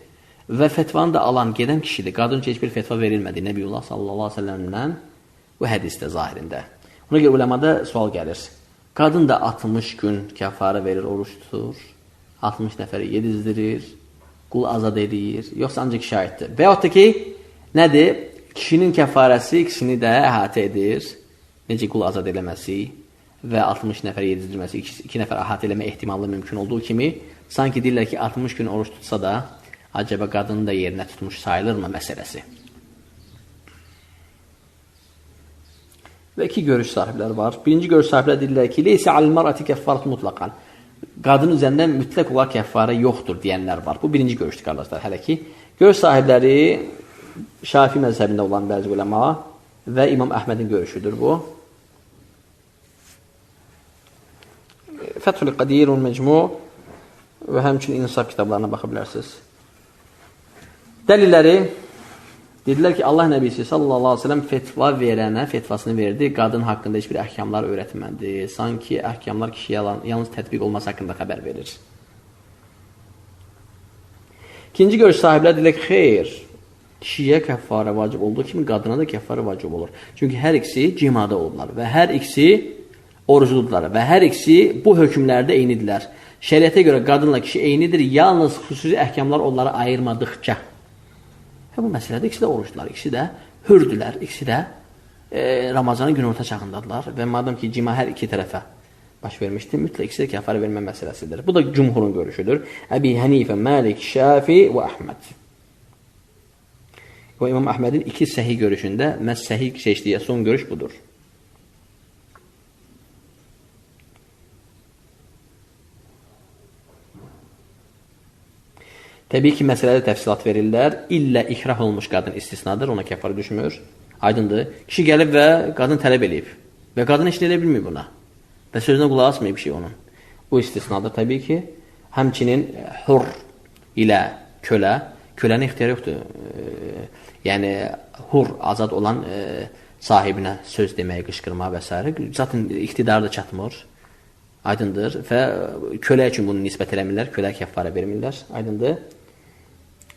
Və fətvanı da alan, gedən kişidir. Qadın heç bir fətva verilmədi Nəbiyullah sallallahu aleyhi ve sellemdən bu hədisdə zahirində. Ona görə uləmada sual gəlir. Qadın da 60 gün kəffara verir, oruç tutur, 60 nəfəri yedizdirir, qul azad edir, yoxsa ancaq şahiddir. Və yaxud da ki, nədir? Kişinin kəffarəsi ikisini də əhatə edir, necə qul azad eləməsi və 60 nəfəri yedizdirməsi, 2 nəfər əhatə eləmə ehtimalı mümkün olduğu kimi, sanki deyirlər ki, 60 gün oruç tutsa da, acaba qadını da yerinə tutmuş sayılırmı məsələsi? Və iki görüş sahibləri var. Birinci görüş sahibləri deyirlər ki, leysə alil-mər'ati kəffarətun mutlaqan. Qadın üzərində mütləq olaraq kəffarə yoxdur deyənlər var. Bu birinci görüşdür qardaşlar. Hələ ki, görüş sahibləri Şafi məzhəbində olan bəzi uləma və İmam Əhmədin görüşüdür bu. Fəthül Qadirun Mecmu və həmçinin İnsaf kitablarına baxa bilərsiniz. Dəlilləri dedilər ki, Allah Nəbisi sallallahu aleyhi ve sellem fetva verənə fetvasını verdi. Qadın haqqında heç bir əhkamlar öyrətmədi. Sanki əhkamlar kişiyə yalnız tətbiq olması haqqında xəbər verir. İkinci görüş sahiblər deyilər ki, xeyr, kişiyə kəffarə vacib olduğu kimi qadına da kəffarə vacib olur. Çünki hər ikisi cimada olurlar və hər ikisi orucludurlar və hər ikisi bu hökmlərdə eynidirlər. Şəriətə görə qadınla kişi eynidir, yalnız xüsusi əhkamlar onları ayırmadıqca. Bu məsələdə ikisi də orucdular, ikisi də hürdülər, ikisi də Ramazanın günorta çağındadılar və madəm ki, cima hər iki tərəfə baş vermişdir, mütləq ikisi də kəffarə vermə məsələsidir. Bu da cümhurun görüşüdür. Əbi Hənifə, Məlik, Şafi və Əhməd. Və İmam Əhmədin iki səhih görüşündə məhz səhih seçdiyi son görüş budur. Təbii ki, məsələdə təfsilat verirlər. İllə ikrah olmuş qadın istisnadır, ona kəffarə düşmür. Aydındır. Kişi gəlib və qadın tələb eləyib. Və qadın heç nə bilmir buna. Və sözünə qulaq asmayıb bir şey onun. Bu istisnadır təbii ki. Həmçinin hur ilə kölə. Kölənin ixtiyarı yoxdur. Yəni, hur, azad olan sahibinə söz deməyi, qışqırma və s. Zaten iqtidarı da çatmır. Aydındır. Və kölə üçün bunu nisbət eləmirlər. Kölə kəffarə vermirlər. Aydındır.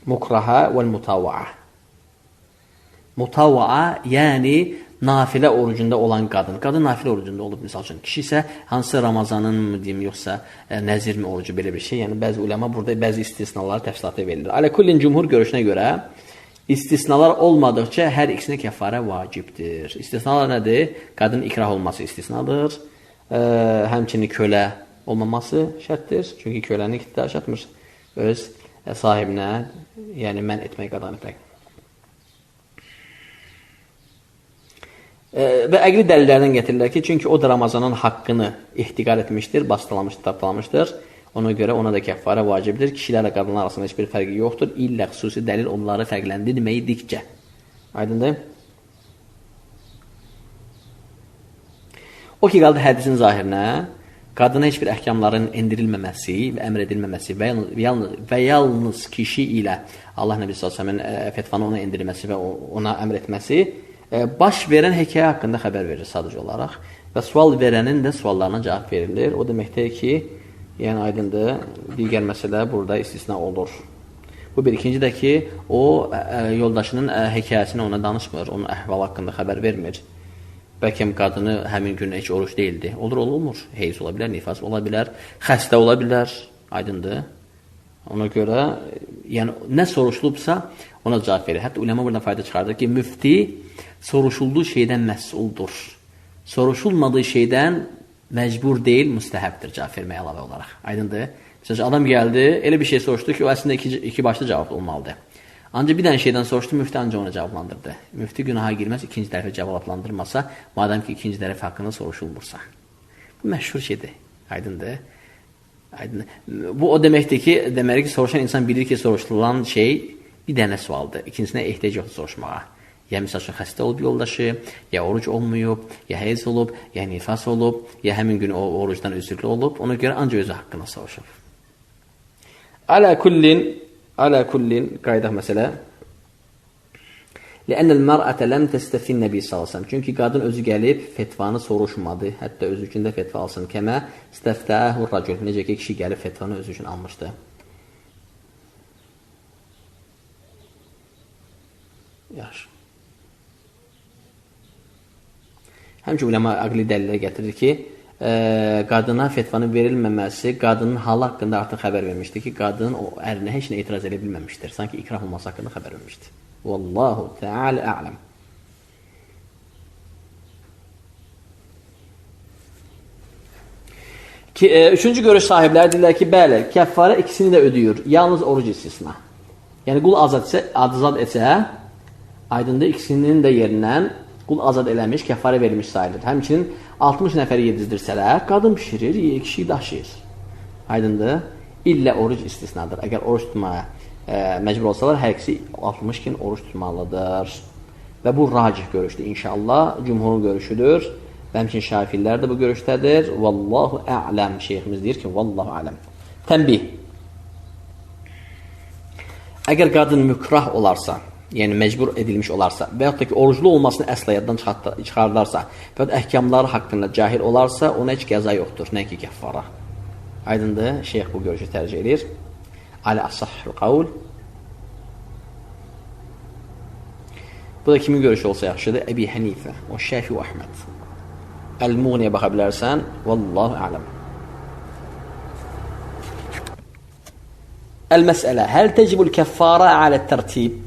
Mukraha və mutavva'a. Mutavva'a, yəni nafilə orucunda olan qadın. Qadın nafilə orucunda olub, misal üçün. Kişi isə hansı Ramazanın mı deyim, yoxsa nəzir mi orucu, belə bir şey. Yəni, bəzi uləma burada bəzi istisnaları təfsilatı verilir. Aləkullin cümhur görüşünə görə istisnalar olmadıqca hər ikisinə kəffarə vacibdir. İstisnalar nədir? Qadın ikrah olması istisnadır. Həmçinin kölə olmaması şərtdir. Çünki kölənin iqtidarı çatmır öz sahibinə, yəni mən etmək, qadan etmək. Və əqli dəlillərdən gətirirlər ki, çünki o da Ramazanın haqqını ihtiqar etmişdir, bastalamışdır, tapdalamışdır. Ona görə ona da kəffarə vacibdir. Kişilərlə qadınlar arasında heç bir fərqi yoxdur. İllə xüsusi dəlil onları fərqləndirməyidikcə. Aydındır? O ki, qaldı hədisin zahirinə, qadına heç bir əhkamların endirilməməsi və əmr edilməməsi və yalnız kişi ilə Allah Nəbi s.ə.v-in fetvanı ona endirilməsi və ona əmr etməsi baş verən hekayə haqqında xəbər verir sadəcə olaraq və sual verənin də suallarına cavab verilir. O deməkdir ki, yəni aydındır, digər məsələ burada istisna olur. Bu bir. İkinci də ki, o yoldaşının hekayəsini ona danışmır, onun əhval haqqında xəbər vermir. Bəlkə qadını həmin gün heç oruç deyildi. Olur, olmur. Heyz ola bilər, nifas ola bilər, xəstə ola bilər. Aydındır. Ona görə, yəni nə soruşulubsa ona cavab verir. Hətta uləma buradan fayda çıxardır ki, müfti soruşulduğu şeydən məsuldur. Soruşulmadığı şeydən məcbur deyil, müstəhəbdir cavab verməyə əlavə olaraq. Aydındır. Məsələn, adam gəldi, elə bir şey soruşdu ki, o əslində iki başlı cavab olmalıdır. Ancaq bir dənə şeydən soruşdu, müfti ancaq ona cavablandırdı. Müfti günaha girməz, ikinci tərəfə cavablandırmasa, madəm ki, ikinci tərəf haqqında soruşulmursa. Bu məşhur şeydir, aydındır. Bu o deməkdir ki, deməli ki, soruşan insan bilir ki, soruşulan şey bir dənə sualdır. İkincisine ehtiyac yoxdur soruşmağa. Ya misal üçün xəstə olub yoldaşı, ya oruc olmayıb, ya heyz olub, ya nifas olub, ya həmin gün o orucdan üzrlü olub. Ona görə ancaq özü haqqında soruşub. Alə kullin qayda məsələ. Lə'ənnəl mər'ətə ləm təstəfin nəbi salsam. Çünki qadın özü gəlib fetvanı soruşmadı. Hətta özü üçün də fetva alsın. Kəmə stəftəhu racul. Necə ki, kişi gəlib fetvanı özü üçün almışdı. Yaxşı. Həmçə uləma əqli dəlillər gətirir ki, qadına fetvanı verilməməsi qadının halı haqqında artıq xəbər vermişdir ki, qadın o ərinə heç nə etiraz edə bilməmişdir. Sanki ikrah olması haqqında xəbər vermişdir. Vallahu Teala a'lam. Üçüncü görüş sahibləri deyirlər ki, bəli, kəffarə ikisini də ödəyir. Yalnız oruc istisna. Yəni, qul azad etsə, aydında ikisinin də yerindən qul azad eləmiş, kəffarə verilmiş sayılır. Həmçinin 60 nəfəri yedizdirsələr, qadın pişirir, kişi daşıyır. Aydındır? İllə oruc istisnadır. Əgər oruç tutmaya məcbur olsalar, hər ikisi 60 gün oruç tutmalıdır. Və bu racih görüşdür. İnşallah cümhurun görüşüdür. Və həmçinin şafirlər də bu görüşdədir. Vallahu a'ləm. Şeyximiz deyir ki, vallahu a'ləm. Tənbih. Əgər qadın mükrah olarsa, yəni məcbur edilmiş olarsa və yaxud da ki, oruclu olmasını əsla yaddan çıxardarsa və yaxud əhkamları haqqında cahil olarsa, ona heç qəza yoxdur, nə ki, kəffara. Aydındır, şeyx bu görüşü tərcih edir. Alə əsahhül qavl. Bu da kimin görüşü olsa yaxşıdır? Əbi Hənifə, o Şəfi və Əhməd. Əl-Muğniyə baxa bilərsən, vallahu a'lam. Əl-məsələ, həl təcibul kəffara alə tərtib?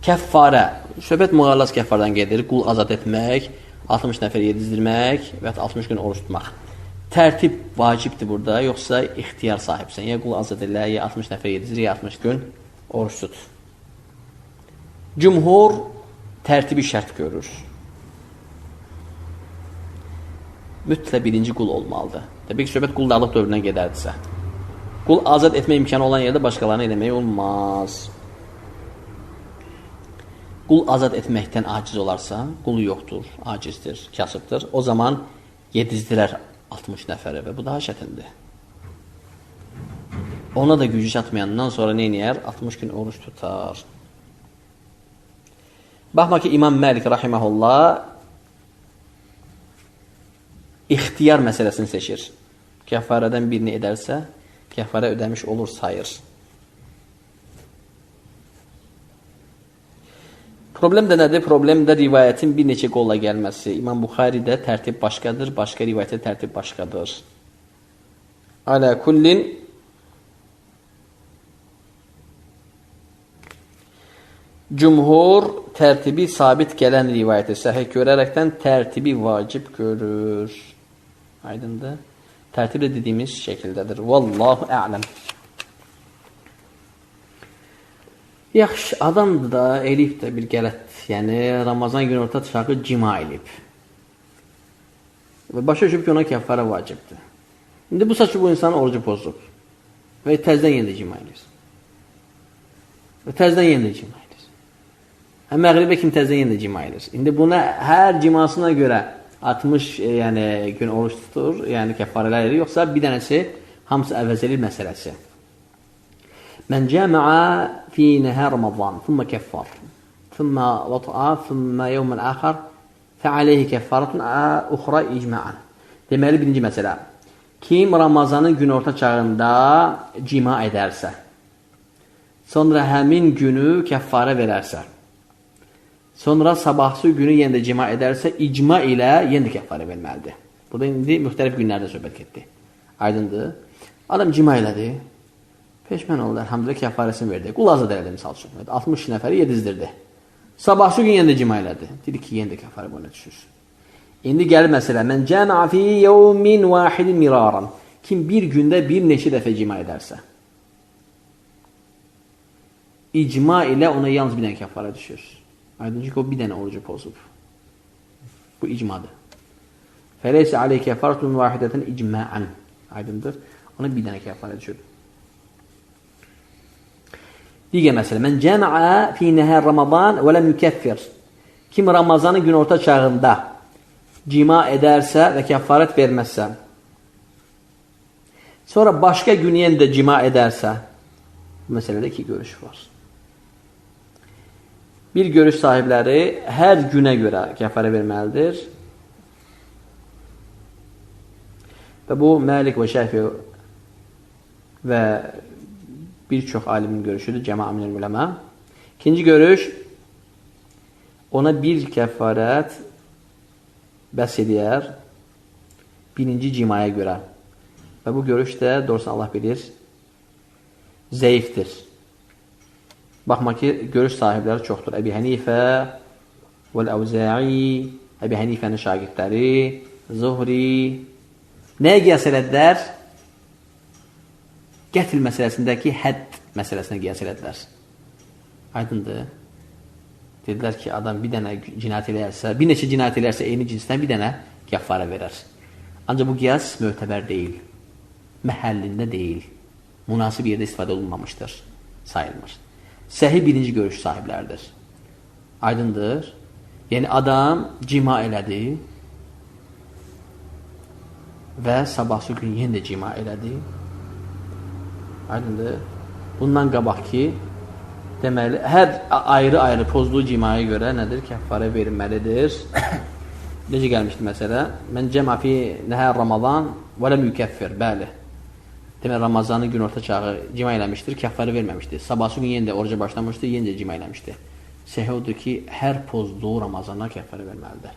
Kəffarə, söhbət müğallaz kəffardan gedir, qul azad etmək, 60 nəfər yedizdirmək və 60 gün oruç tutmaq. Tərtib vacibdir burada, yoxsa ixtiyar sahibsən. Ya qul azad elə, ya 60 nəfər yedizdir, ya 60 gün oruç tut. Cümhur tərtibi şərt görür. Mütləq birinci qul olmalıdır. Təbii ki, söhbət quldarlıq dövründən gedərdirsə. Qul azad etmə imkanı olan yerdə başqalarını eləmək olmaz. Qul azad etməkdən aciz olarsa, qulu yoxdur, acizdir, kasıbdır. O zaman yedizdirər 60 nəfəri və bu daha çətindir. Ona da gücü çatmayandan sonra nə edir? 60 gün oruç tutar. Baxma ki, İmam Məlik rahiməhullah ixtiyar məsələsini seçir. Kəffarədən birini edərsə, kəffarə ödəmiş olur, sayır. Problem də nədir? Problem də rivayətin bir neçə qolla gəlməsi. İmam Buxaridə tərtib başqadır, başqa rivayətdə tərtib başqadır. Alə kullin cümhur tərtibi sabit gələn rivayəti səhih görərəkdən tərtibi vacib görür. Aydındır? Tərtib də dediyimiz şəkildədir. Vallahu a'ləm. Yaxşı, adamdır da, elib də bir qələt. Yəni, Ramazan günü orta çıxağı cima elib. Və başa düşüb ki, ona kəffara vacibdir. İndi bu saçı bu insanın orucu pozub. Və təzdən yenə də cima elib. Və təzdən yenə də cima elib. Məğribə kim təzdən yenə də cima elib. İndi buna hər cimasına görə 60 gün oruç tutur, yəni kəffarələr edir, yoxsa bir dənəsi hamısı əvəz edir məsələsi. Mən cəməə fi nəhər Ramazan, thumma kəffar, thumma vata'a, thumma yevmən əxər, fəaleyhi kəffaratun uxra icməən. Deməli, birinci məsələ, kim Ramazanın günorta çağında cima edərsə, sonra həmin günü kəffarə verərsə, sonra sabahsı günü yenə də cima edərsə, icma ilə yenə də kəffarə verməlidir. Bu da indi müxtəlif günlərdə söhbət getdi. Aydındır. Adam cima elədi. Peşman oldu, əlhamdülillah kəffarəsini verdi. Qul azad elədi, misal üçün. 60 nəfəri yedizdirdi. Sabahsı gün yenə də cima elədi. Dedi ki, yenə də kəffarə boyuna düşür. İndi gəlir məsələ. Mən cəmə fi yevmin vahidin miraran. Kim bir gündə bir neçə dəfə cima edərsə, icma ilə ona yalnız bir dənə kəffarə düşür. Aydın ki, o bir dənə orucu pozub. Bu icmadır. Fəleysə aleyh kəffaratun vahidətən icma'an. Aydındır. Ona bir dənə kəffarə düşür. Digər məsələ. Mən cəməə fi nəhər Ramazan və ləm yükəffir. Kim Ramazanın günorta çağında cima edərsə və kəffarət verməzsə, sonra başqa gün yenə də cima edərsə, bu məsələdə iki görüş var. Bir görüş sahibləri hər günə görə kəffarə verməlidir. Və bu Məlik və Şəfi və bir çox alimin görüşüdür, cəma minəl uləmə. İkinci görüş, ona bir kəffarət bəs edər birinci cimaya görə. Və bu görüş də, doğrusu Allah bilir, zəifdir. Baxma ki, görüş sahibləri çoxdur. Əbi Hənifə vəl-Əvzə'i, Əbi Hənifənin şagirdləri, Zuhri. Nəyə qiyas elədilər? Qətl məsələsindəki hədd məsələsinə qiyas elədilər. Aydındır. Dedilər ki, adam bir dənə cinayət eləyərsə, bir neçə cinayət eləyərsə eyni cinsdən bir dənə kəffarə verər. Ancaq bu qiyas mötəbər deyil, məhəllində deyil, münasib yerdə istifadə olunmamışdır, sayılmır. Səhih birinci görüş sahiblərdir. Aydındır. Yəni, adam cima elədi və sabahsı gün yenə də cima elədi. Aydındır. Bundan qabaq ki, deməli, hər ayrı-ayrı pozduğu cimaya görə nədir? Kəffarə verilməlidir. Necə gəlmişdi məsələ? Mən cəma fi nəhər Ramazan və ləm yükəffir, bəli. Deməli, Ramazanın gün orta çağı cima eləmişdir, kəffarə verməmişdir. Sabahsı gün yenə də oruca başlamışdır, yenə də cima eləmişdir. Səhih odur ki, hər pozduğu Ramazana kəffarə verməlidir.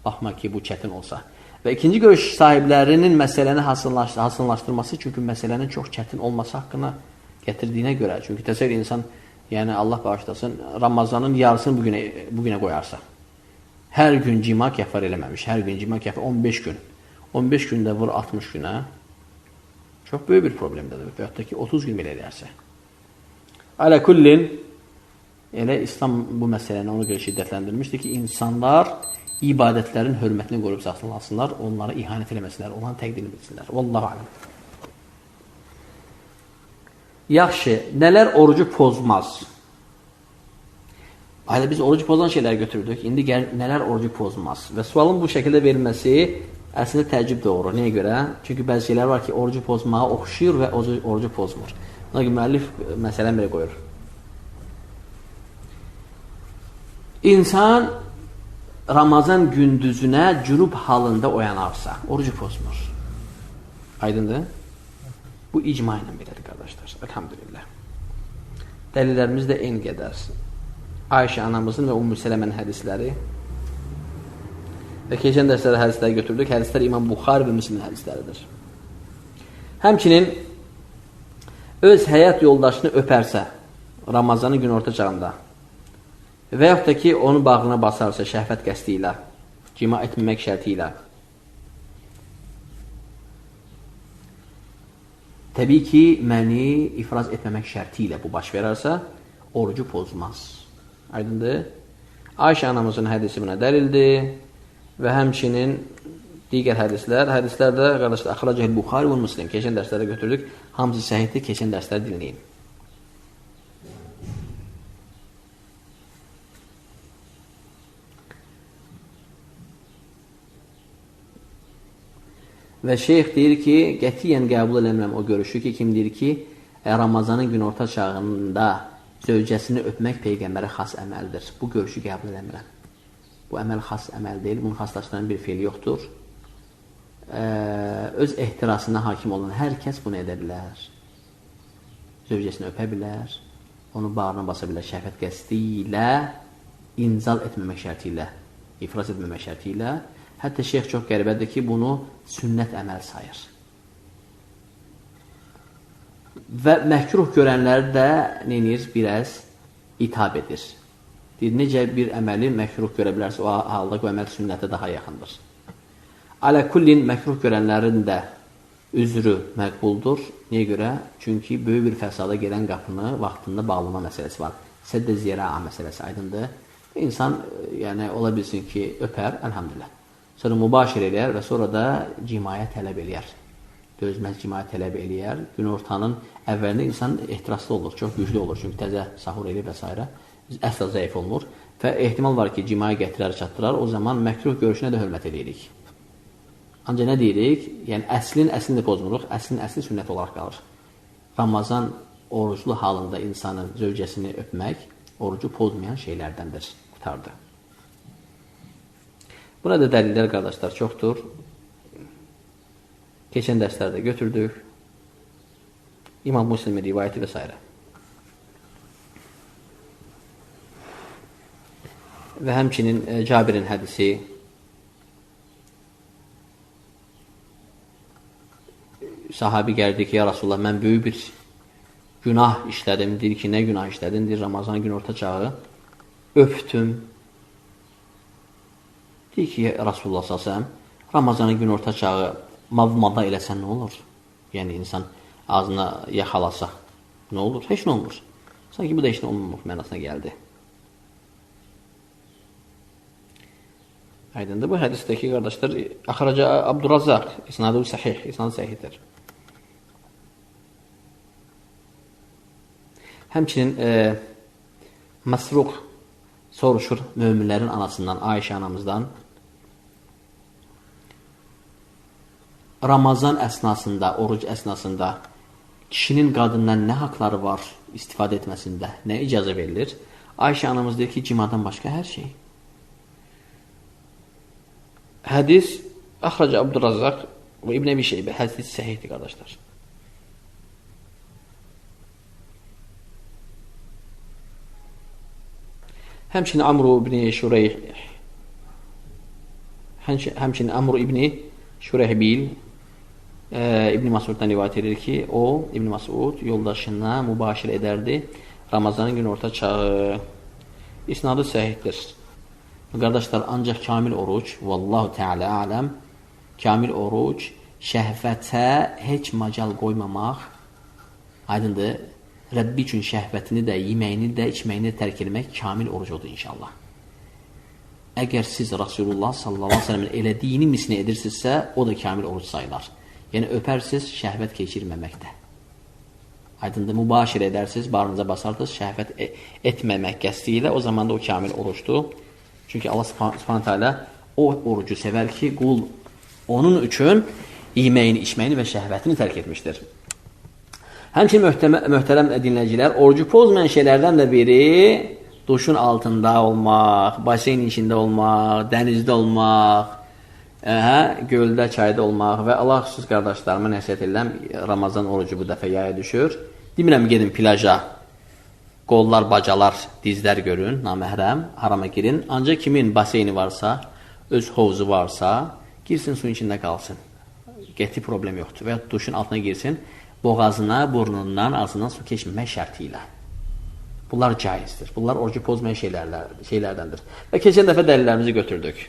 Baxma ki, bu çətin olsa. Və ikinci görüş sahiblərinin məsələni hasınlaşdırması, çünki məsələnin çox çətin olması haqqına gətirdiyinə görə, çünki təsəvvür insan, yəni Allah bağışlasın, Ramazanın yarısını bugünə qoyarsa, hər gün cima kəffar eləməmiş, hər gün cima kəffar 15 gün, 15 gündə vur 60 günə, çox böyük bir problemdədir. Və yaxud da ki, 30 gün belə eləyərsə. Alə kullin, elə İslam bu məsələni ona görə şiddətləndirmişdir ki, insanlar ibadətlərin hörmətini qoruyub saxlasınlar, onlara ihanət eləməsinlər, onların təqdirini bilsinlər. Vallahu aləm. Yaxşı, nələr orucu pozmaz? Hələ biz orucu pozan şeyləri götürdük. İndi nələr orucu pozmaz? Və sualın bu şəkildə verilməsi əslində təəccüb doğurur. Nəyə görə? Çünki bəzi şeylər var ki, orucu pozmağa oxşuyur və orucu pozmur. Ona görə müəllif məsələni belə qoyur. İnsan Ramazan gündüzünə cünub halında oyanarsa, orucu pozmur. Aydındır? Bu icma ilə belədir, qardaşlar. Elhamdülillah. Dəlillərimiz də eyni qədər. Ayşə anamızın və Ümmü Sələmənin hədisləri və keçən dərslərdə hədisləri götürdük. Hədislər İmam Buxari və Müslimin hədisləridir. Həmçinin öz həyat yoldaşını öpərsə Ramazanın gün orta çağında və yaxud da ki, onu bağrına basarsa şəhvət qəsdi ilə, cima etməmək şərti ilə, təbii ki, məni ifraz etməmək şərti ilə bu baş verərsə, orucu pozmaz. Aydındır? Ayşə anamızın hədisi buna dəlildir və həmçinin digər hədislərdə qardaşlar, Əxracəl Buxari və Müslim, keçən dərslərdə götürdük, hamısı səhihdir, keçən dərsləri dinləyin. Və şeyx deyir ki, qətiyyən qəbul eləmirəm o görüşü ki, kim deyir ki, Ramazanın gün orta çağında zövcəsini öpmək Peyğəmbərə xas əməldir. Bu görüşü qəbul eləmirəm. Bu əməl xas əməl deyil, bunun xaslaşdıran bir feil yoxdur. Öz ehtirasına hakim olan hər kəs bunu edə bilər. Zövcəsini öpə bilər, onu bağrına basa bilər şəhvət qəsdi ilə, inzal etməmək şərti ilə, ifraz etməmək şərti ilə. Hətta şeyx çox qəribədir ki, bunu sünnət əməl sayır. Və məhkruh görənləri də neyir? Biraz itab edir. Deyir, necə bir əməli məhkruh görə bilərsə, o halda o əməl sünnətə daha yaxındır. Alə kullin məhkruh görənlərin də üzrü məqbuldur. Niyə görə? Çünki böyük bir fəsada gedən qapını vaxtında bağlama məsələsi var. Sədd-i zira'a məsələsi aydındır. İnsan, yəni, ola bilsin ki, öpər, əlhamdülillah. Sonra mübaşir eləyər və sonra da cimaya tələb eləyər. Dözməz cimaya tələb eləyər. Gün ortanın əvvəlində insan ehtiraslı olur, çox güclü olur. Çünki təzə sahur eləyir və s. Əsla zəif olunur. Və ehtimal var ki, cimaya gətirər, çatdırar. O zaman məkruh görüşünə də hörmət edirik. Ancaq nə deyirik? Yəni, əslini də pozmuruq. Əsli sünnət olaraq qalır. Ramazan oruclu halında insanın zövcəsini öpmək orucu pozmayan şeylərdəndir. Qutardı. Burada dəlillər, qardaşlar, çoxdur. Keçən dərslərdə götürdük. İmam Müslimin rivayəti və s. Və həmçinin Cabirin hədisi, sahabi gəldi ki, ya Rasulullah, mən böyük bir günah işlədim. Deyir ki, nə günah işlədim? Deyir, Ramazan gün orta çağı öptüm. Deyir ki, Rasulullah s.ə.v. Ramazanın gün orta çağı mavmada eləsən nə olur? Yəni, insan ağzına yaxalasa nə olur? Heç nə olmur. Sanki bu da heç nə olmur mənasına gəldi. Aydındır. Bu hədisdəki qardaşlar, axraca Abdurrazzaq, isnadı sahih, isnadı sahihdir. Həmçinin Məsruq soruşur möminlərin anasından, Ayşə anamızdan. Ramazan əsnasında, oruc əsnasında kişinin qadından nə haqları var istifadə etməsində, nə icazə verilir? Ayşə anamız deyir ki, cimadan başqa hər şey. Hədis axraca Abdurrazzaq və İbn Əbi Şeybə, hədis səhihdir qardaşlar. Həmçinin Amr ibn Şureybil İbn Masuddan rivayət edir ki, o İbn Masud yoldaşına mübaşir edərdi Ramazanın gün orta çağı. İsnadı səhihdir. Qardaşlar, ancaq kamil oruc, vallahu teala aləm, kamil oruc şəhvətə heç macal qoymamaq, aydındır, Rəbbi üçün şəhvətini də, yeməyini də, içməyini də tərk etmək kamil oruc odur inşallah. Əgər siz Rasulullah sallallahu aleyhi ve sellem'in elədiyini misli edirsinizsə, o da kamil oruc sayılar. Yəni öpərsiz, şəhvət keçirməməkdə. Aydındır, mübaşir edərsiniz, barınıza basarsınız, şəhvət etməmək qəsdi ilə, o zaman da o kamil orucdur. Çünki Allah subhanətə alə o orucu sevər ki, qul onun üçün yeməyini, içməyini və şəhvətini tərk etmişdir. Həmçinin möhtərəm dinləyicilər, orucu pozmayan şeylərdən də biri duşun altında olmaq, baseynin içində olmaq, dənizdə olmaq, göldə, çayda olmaq və Allah xüsus qardaşlarıma nəsihət edirəm, Ramazan orucu bu dəfə yaya düşür. Demirəm, gedin plaja, qollar, bacalar, dizlər görün, naməhrəm, harama girin. Ancaq kimin baseyni varsa, öz hovuzu varsa, girsin, suyun içində qalsın. Qəti problem yoxdur. Və duşun altına girsin, boğazına, burnundan, ağzından su keçməmək şərti ilə. Bunlar caizdir. Bunlar orucu pozmayan şeylərdəndir. Və keçən dəfə dəlillərimizi götürdük.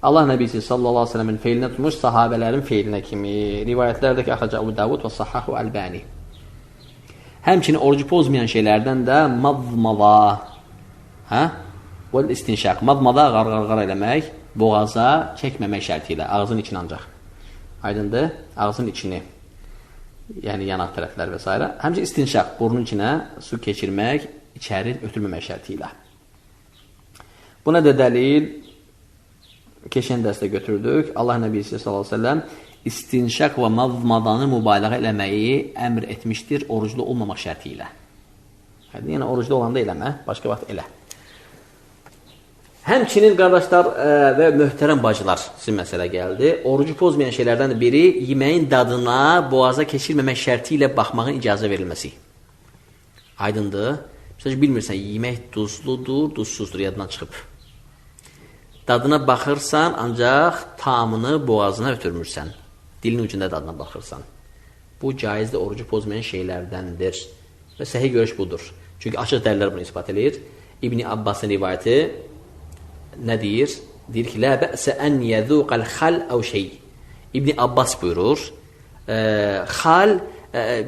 Allah Nəbisi sallallahu aleyhi ve sellemin feilinə tutmuş sahabələrin feilinə kimi. Rivayətlərdəki axraca Əbu Davud və Sahhahu Əlbani. Həmçinin orucu pozmayan şeylərdən də madmada və istinşaq. Madmada qarqar eləmək, boğaza çəkməmək şərti ilə. Ağzın içini ancaq. Aydındır? Ağzın içini. Yəni yanaq tərəflər və s. Həmçinin istinşaq, burnun içinə su keçirmək, içəri ötürməmək şərti ilə. Buna da dəlil keçən dərsdə götürdük. Allah Nəbisi sallallahu aleyhi ve sellem istinşaq və madmadanı mübaliğə eləməyi əmr etmişdir oruclu olmamaq şərti ilə. Yəni oruclu olanda eləmə, başqa vaxt elə. Həmçinin qardaşlar və möhtərəm bacılar, sizin məsələ gəldi. Orucu pozmayan şeylərdən biri yeməyin dadına boğaza keçirməmək şərti ilə baxmağın icazə verilməsi. Aydındır. Məsələn, bilmirsən, yemək duzludur, duzsuzdur, yadından çıxıb. Dadına baxırsan, ancaq tamını boğazına ötürmürsən. Dilin ucunda dadına baxırsan. Bu caizdir, orucu pozmayan şeylərdəndir. Və səhih görüş budur. Çünki açıq dəlillər bunu ispat edir. İbn Abbasın rivayəti nə deyir? Deyir ki, lə bəsə ən yəzuqəl xal əv şey. İbn Abbas buyurur, xal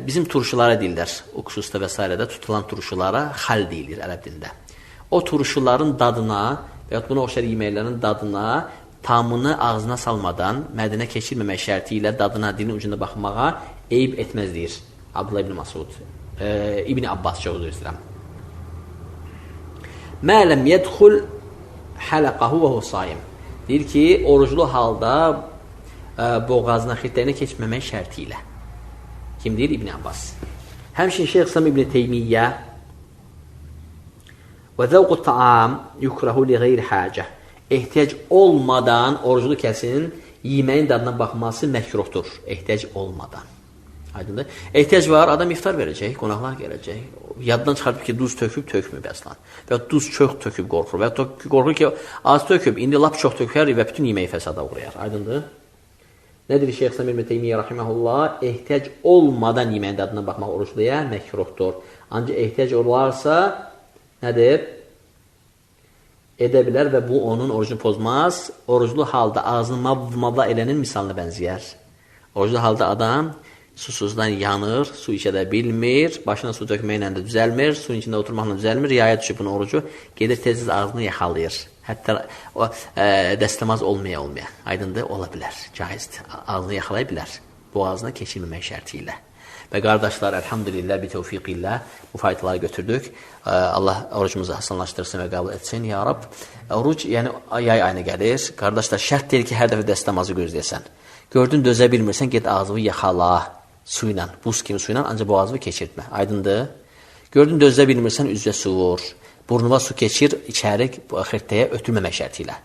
bizim turşulara deyirlər. O xüsusda və s. tutulan turşulara xal deyilir ərəb dilində. O turşuların dadına və ya buna oxşar yeməklərin dadına tamını ağzına salmadan, mədinə keçirməmək şərti ilə dadına, dilin ucunda baxmağa eyib etməz deyir Abdullah ibn Masud. İbn Abbas çox üzr istəyirəm. Mə ləm yədxul hələqəhu və husayim. Deyir ki, oruclu halda boğazına, xirtlərinə keçməmək şərti ilə. Kim deyir? İbn Abbas. Həmçinin Şeyx İslam İbn Teymiyyə və zəvqu taam yukrahu li qeyri hacə. Ehtiyac olmadan oruclu kəsin yeməyin dadına baxması məkruhdur. Ehtiyac olmadan. Aydındır. Ehtiyac var, adam iftar verəcək, qonaqlar gələcək. Yaddan çıxarıb ki, duz töküb, tökmüb əslan. Və duz çox töküb qorxur. Və qorxur ki, az töküb, indi lap çox tökər və bütün yeməyi fəsada uğrayar. Aydındır. Nədir Şeyx İslam İbn Teymiyyə rahimehullah? Ehtiyac olmadan yeməyin dadına baxmaq orucluya məkruhdur. Ancaq ehtiyac olarsa nədir? Edə bilər və bu onun orucunu pozmaz. Oruclu halda ağzını mavmada elənin misalına bənzəyər. Oruclu halda adam susuzdan yanır, su içə də bilmir, başına su dökməklə də düzəlmir, suyun içində oturmaqla düzəlmir, yaya düşüb bunun orucu, gedir tez-tez ağzını yaxalayır. Hətta o dəstəmaz olmaya. Aydındır, ola bilər, caizdir. Ağzını yaxalaya bilər, boğazına keçirməmək şərti ilə. Və qardaşlar, əlhamdülillah, bi tevfiqillah bu faydaları götürdük. Allah orucumuzu hasanlaşdırsın və qəbul etsin. Ya Rab, oruc, yəni yay ayına gəlir. Qardaşlar, şərt deyil ki, hər dəfə dəstəmazı gözləyəsən. Gördün, dözə bilmirsən, get ağzını yaxala su ilə, buz kimi su ilə, ancaq boğazını keçirtmə. Aydındır. Gördün, dözə bilmirsən, üzvə su vur. Burnuna su keçir, içəri xirtəyə ötürməmək şərti ilə.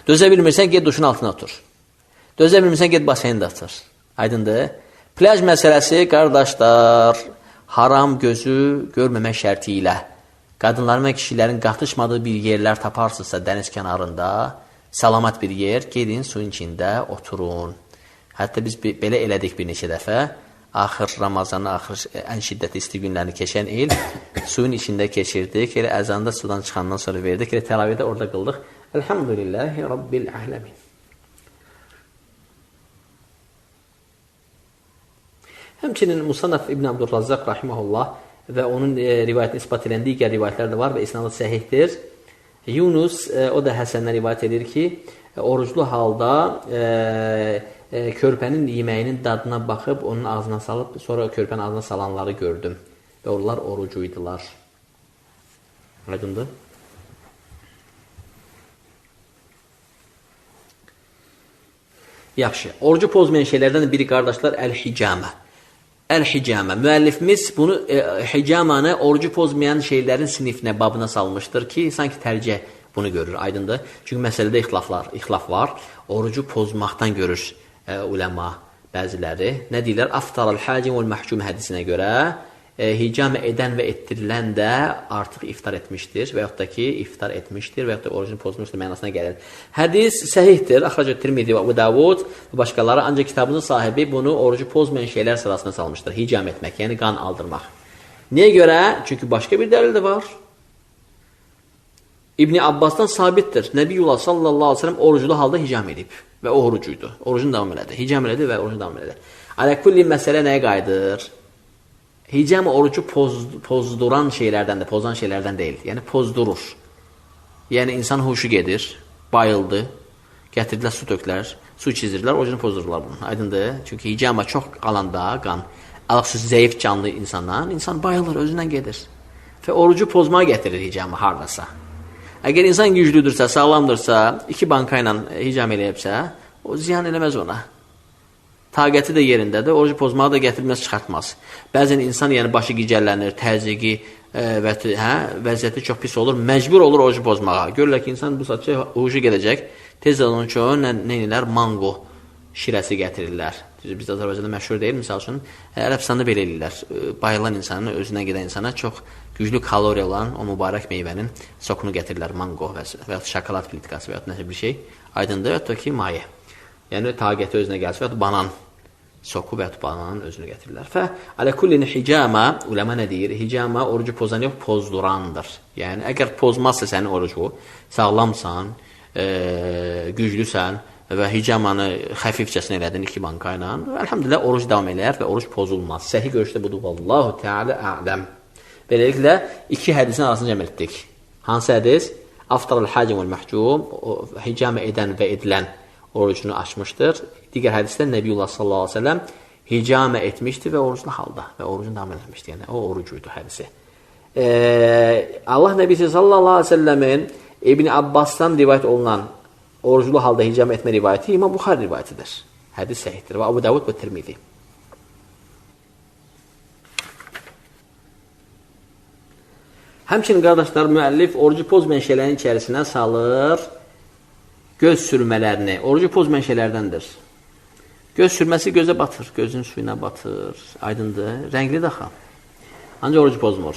Dözə bilmirsən, get duşun altına otur. Dözə bilmirsən, get baseyndə otur. Aydındır. Plaj məsələsi, qardaşlar, haram gözü görməmək şərti ilə qadınların və kişilərin qatışmadığı bir yerlər taparsınızsa dəniz kənarında, salamat bir yer, gedin suyun içində oturun. Hətta biz belə elədik bir neçə dəfə. Axır Ramazanı, ən şiddətli isti günlərini keçən il suyun içində keçirdik. Elə əzanda sudan çıxandan sonra verdik. Elə təravihdə orada qıldıq. Elhamdülillahi Rabbil ələmin. Həmçinin Musannaf İbn Abdurrazzaq rahimehullah və onun rivayətini isbat edən digər rivayətlər də var və isnadı səhihdir. Yunus o da Həsəndən rivayət edir ki, oruclu halda körpənin yeməyinin dadına baxıb onun ağzına salıb, sonra körpənin ağzına salanları gördüm və onlar orucuydular. Aydındır? Yaxşı. Orucu pozmayan şeylərdən biri qardaşlar əl-hicamə. Əl-hicamə. Müəllifimiz bunu hicamanı orucu pozmayan şeylərin sinifinə, babına salmışdır ki, sanki tərcih bunu görür, aydındır. Çünki məsələdə ixtilaf var. Orucu pozmaqdan görür uləma bəziləri. Nə deyirlər? Aftaral hacim vəl məhkum hədisinə görə hicamə edən və etdirilən də artıq iftar etmişdir və yaxud da ki, iftar etmişdir və yaxud da orucunu pozmuşdur mənasına gəlir. Hədis səhihdir. Axracət Tirmizi və Əbu Davud və başqaları, ancaq kitabının sahibi bunu orucu pozmayan şeylər sırasına salmışdır. Hicam etmək, yəni qan aldırmaq. Niyə görə? Çünki başqa bir dəlil də var. İbn Abbasdan sabitdir. Nəbiyyullah sallallahu aleyhi ve sellem oruclu halda hicam edib və o orucuydu. Orucunu davam elədi. Hicam elədi və orucunu davam elədi. Aləkulli məsələ nəyə qayıdır? Hicam orucu pozduran şeylərdən də, pozan şeylərdən deyil. Yəni pozdurur. Yəni insan huşu gedir, bayıldı, gətirdilər su töklər, su içizdirlər, orucunu pozdururlar bunu. Aydındır? Çünki hicama çox qalanda qan, alıqsız zəif canlı insandan, insan bayılır, özündən gedir. Və orucu pozmağa gətirir hicamı haradasa. Əgər insan güclüdürsə, sağlamdırsa, 2 banka ilə hicam eləyibsə, o ziyan eləməz ona. Taqəti də yerindədir, orucu pozmağı da gətirməz, çıxartmaz. Bəzən insan yəni başı gicəllənir, təzyiqi və vəziyyəti çox pis olur, məcbur olur orucu pozmağa. Görürlər ki, insan bu saatçı huşu gedəcək, tez onun üçün neyinlər? Mango şirəsi gətirirlər. Bizdə Azərbaycanda məşhur deyil, misal üçün, Ərəbistanda belə eləyirlər. Bayılan insanın, özünə gedən insana çox güclü kaloriya olan o mübarək meyvənin sokunu gətirirlər, mango və ya şokolad plitkası və ya nəsə bir şey. Aydındır, və ya ki, maye. Yəni, taqəti özünə gəlsə, və ya banan soku və ya bananın özünü gətirirlər. Fə, aləkullin hicama, uləmə nə deyir? Hicama orucu pozan yox, pozdurandır. Yəni, əgər pozmazsa sənin orucu, sağlamsan, güclüsən və hicamanı xəfifcəsinə elədin 2 banka ilə, əlhamdülillah, oruc davam eləyər və oruc pozulmaz. Səhi görüşdə budur, vallahu teala a'ləm. Beləliklə, 2 hədisin arasını cəm etdik. Hansı hədis? Aftaral hacim vəl məhcum, hicama edən və edilən orucunu açmışdır. Digər hədisdə Nəbiyyullah sallallahu aleyhi ve sellem hicamə etmişdi və oruclu halda və orucunu davam etmişdi. Yəni, o orucuydu hədisi. Allah Nəbisi sallallahu aleyhi ve sellemin İbn Abbas'tan rivayət olunan oruclu halda hicamə etmə rivayəti İmam Buxari rivayətidir. Hədis səhihdir və Əbu Davud və Tirmizi. Həmçinin qardaşlar, müəllif orucu pozmayan şeylərin içərisinə salır göz sürmələrini. Orucu pozmayan şeylərdəndir. Göz sürməsi gözə batır, gözün suyuna batır, aydındır, rəngli daxı. Ancaq orucu pozmur.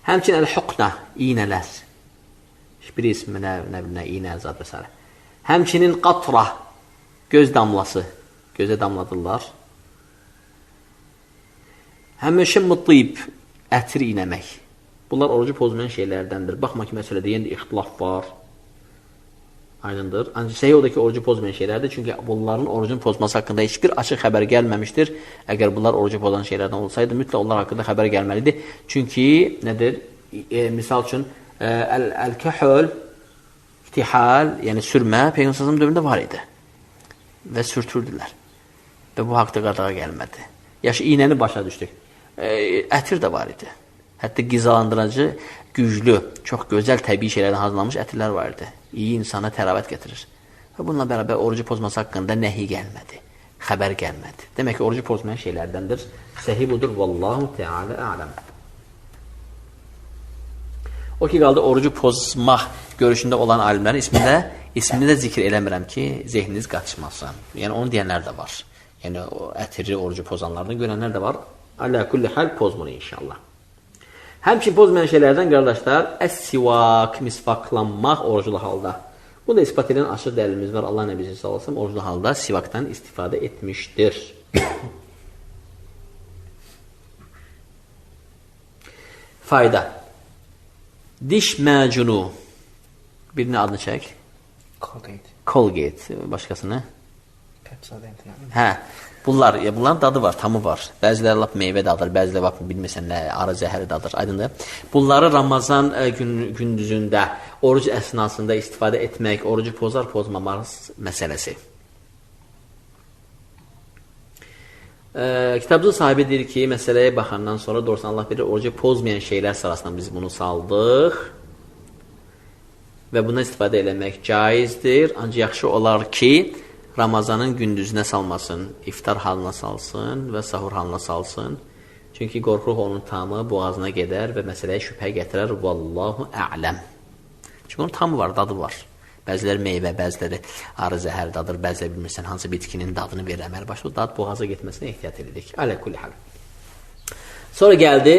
Həmçinin əl-huqna, iynələr. Bir ismi, nə iynə, zad və s. Həmçinin qatra, göz damlası, gözə damladırlar. Həmçinin mutlib, ətir iynəmək. Bunlar orucu pozmayan şeylərdəndir. Baxma ki, məsələdə yenə ixtilaf var. Aydındır. Ancaq səhih odur ki, orucu pozmayan şeylərdir. Çünki bunların orucun pozması haqqında heç bir açıq xəbər gəlməmişdir. Əgər bunlar orucu pozan şeylərdən olsaydı, mütləq onlar haqqında xəbər gəlməlidir. Çünki, nədir? Misal üçün, əl-kəhöl İhtihal, yəni sürmə Peyğəmbər sallallahu dövründə var idi və sürtürdülər. Və bu haqda qadağa gəlmədi. Yaşı iynəni başa düşdük. Ətir də var idi. Hətta qizalandırıcı, güclü, çox gözəl təbii şeylərdən hazırlanmış ətirlər var idi. İyi insana təravət gətirir. Və bununla bərabər orucu pozması haqqında nəhi gəlmədi. Xəbər gəlmədi. Demək ki, orucu pozmayan şeylərdəndir. Səhih budur. Vallahu Teala a'lam. O ki, qaldı orucu pozmaq görüşündə olan alimlərin ismini də zikr eləmirəm ki, zehniniz qaçmasın. Yəni, onu deyənlər də var. Yəni, o ətiri orucu pozanlardan görənlər də var. Alə kulli hal pozmur inşallah. Həmçin pozmayan şeylərdən, qardaşlar, əs-sivak, misvaklanmaq oruclu halda. Bu da ispat edən açıq dəlilimiz var. Allah Nəbisi sallallahu əleyhi və səlləm oruclu halda sivakdan istifadə etmişdir. Fayda. Diş macunu. Birinin adını çək. Colgate. Başqasını? Hə. Bunların dadı var, tamı var. Bəziləri lap meyvə dadır, bəziləri lap bilmirsən nə, arı zəhəri dadır. Aydındır. Bunları Ramazan gündüzündə, oruc əsnasında istifadə etmək, orucu pozar, pozmamaq məsələsi. Kitabcı sahibi deyir ki, məsələyə baxandan sonra doğrusu Allah bilir, orucu pozmayan şeylər sırasından biz bunu saldıq və buna istifadə eləmək caizdir. Ancaq yaxşı olar ki, Ramazanın gündüzünə salmasın, iftar halına salsın və sahur halına salsın. Çünki qorxuq onun tamı boğazına gedər və məsələyə şübhə gətirər. Vallahu a'lam. Çünki onun tamı var, dadı var. Bəziləri meyvə, bəziləri arı zəhər dadır, bəziləri bilmirsən hansı bitkinin dadını verir. Əməl başlı dad boğaza getməsinə ehtiyat edirik. Alə kulli hal. Sonra gəldi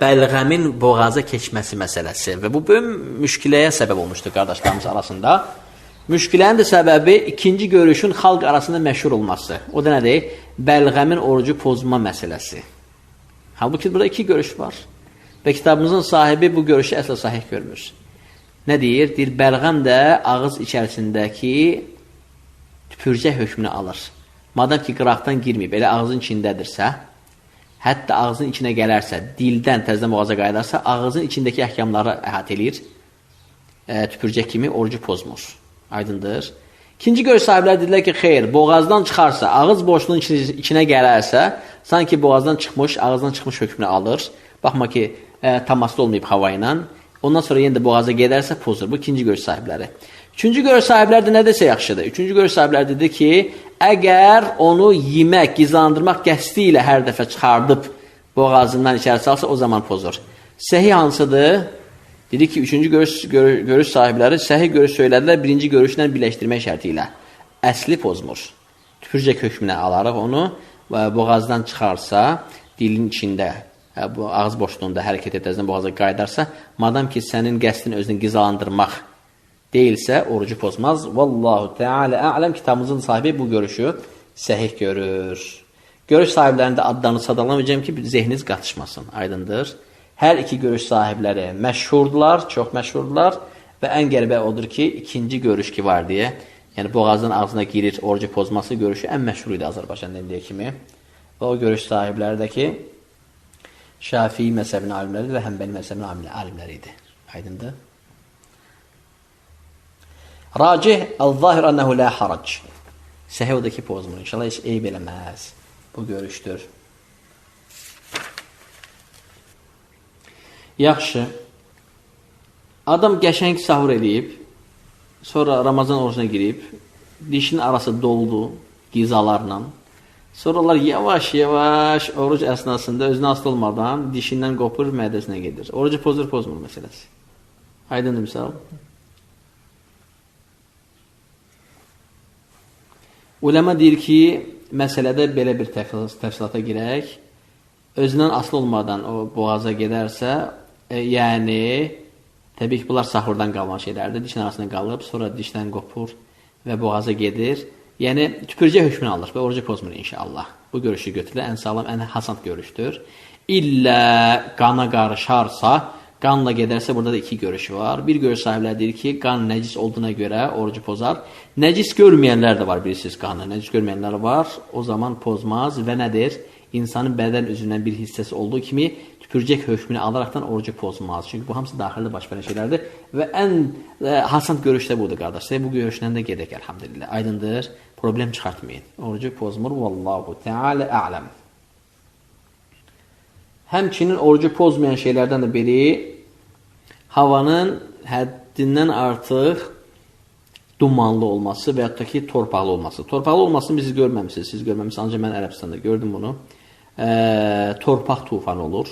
bəlğəmin boğaza keçməsi məsələsi və bu böyük müşkiləyə səbəb olmuşdur qardaşlarımız arasında. Müşkilənin də səbəbi ikinci görüşün xalq arasında məşhur olması. O da nədir? Bəlğəmin orucu pozma məsələsi. Halbuki burada iki görüş var. Və kitabımızın sahibi bu görüşü əsla sahih görmür. Nə deyir? Deyir, bəlğəm də ağız içərisindəki tüpürcək hökmünü alır. Madam ki, qıraqdan girməyib, elə ağzın içindədirsə, hətta ağzın içinə gələrsə, dildən təzdən boğaza qayıdarsa, ağzın içindəki əhkamları əhatə edir. Tüpürcək kimi orucu pozmur. Aydındır. İkinci görüş sahibləri dedilər ki, xeyr, boğazdan çıxarsa, ağız boşluğunun içinə gələrsə, sanki boğazdan çıxmış, ağızdan çıxmış hökmünü alır. Baxma ki, təmaslı olmayıb hava ilə. Ondan sonra yenə də boğaza gedərsə, pozur. Bu ikinci görüş sahibləri. Üçüncü görüş sahibləri də nə desə yaxşıdır? Üçüncü görüş sahibləri dedi ki, əgər onu yemək, gizlandırmaq qəsdi ilə hər dəfə çıxardıb boğazından içəri salsa, o zaman pozur. Səhih hansıdır? Dedi ki, üçüncü görüş sahibləri səhih görüş söylədilər, birinci görüşlə birləşdirmək şərti ilə. Əsli pozmur. Tüpürcək hökmünə alaraq onu boğazdan çıxarsa, dilin içində, bu ağız boşluğunda hərəkət etəzdən boğaza qaydarsa, madam ki, sənin qəsdin özünü qizalandırmaq deyilsə, orucu pozmaz. Vallahu Teala a'lam. Kitabımızın sahibi bu görüşü səhih görür. Görüş sahiblərində adlarını sadalamayacağım ki, zehniniz qatışmasın. Aydındır. Hər iki görüş sahibləri məşhurdular, çox məşhurdular və ən qəribə odur ki, ikinci görüş ki var deyə, yəni boğazdan ağzına girir, orucu pozması görüşü ən məşhur idi Azərbaycanda indiyə kimi. Və o görüş sahibləri də ki, Şafii məzhəbinin alimləri və Həmbəli məzhəbinin alimləri idi. Aydındır. Racih, el-zahir ənəhu la harac. Səhih odur ki, pozmur. İnşallah heç eyb eləməz. Bu görüşdür. Yaxşı. Adam qəşəng sahur edib, sonra Ramazan orucuna girib, dişinin arası doldu qizalarla. Sonra onlar yavaş-yavaş oruc əsnasında özünə asılı olmadan dişindən qopur, mədəsinə gedir. Orucu pozur, pozmur məsələsi. Aydındır misal. Uləma deyir ki, məsələdə belə bir təfsilata girək. Özündən asılı olmadan o boğaza gedərsə, yəni, təbii ki, bunlar sahurdan qalman şeylərdir. Dişin arasında qalıb, sonra dişdən qopur və boğaza gedir. Yəni, tüpürcək hökmünü alır və orucu pozmur inşallah. Bu görüşü götürülür. Ən sağlam, ən hasant görüşdür. İllə qana qarışarsa, qanla gedərsə, burada da iki görüşü var. Bir görüş sahibləri deyir ki, qan nəcis olduğuna görə orucu pozar. Nəcis görməyənlər də var, bilirsiniz qanı. Nəcis görməyənlər var, o zaman pozmaz və nədir? insanın bədən üzündən bir hissəsi olduğu kimi tüpürcək hökmünü alaraqdan orucu pozmaz. Çünki bu hamısı daxildə baş verən şeylərdir və ən hasan görüş də budur, qardaşlar. Bu görüşdən də gedək, elhamdülillah. Aydındır, problem çıxartmayın. Orucu pozmur, vallahu teala a'lam. Həmçinin orucu pozmayan şeylərdən də biri havanın həddindən artıq dumanlı olması və yaxud da ki, torpaqlı olması. Torpaqlı olmasını biz görməmişsiniz, siz görməmişsiniz, ancaq mən Ərəbistanda gördüm bunu. Torpaq tufanı olur.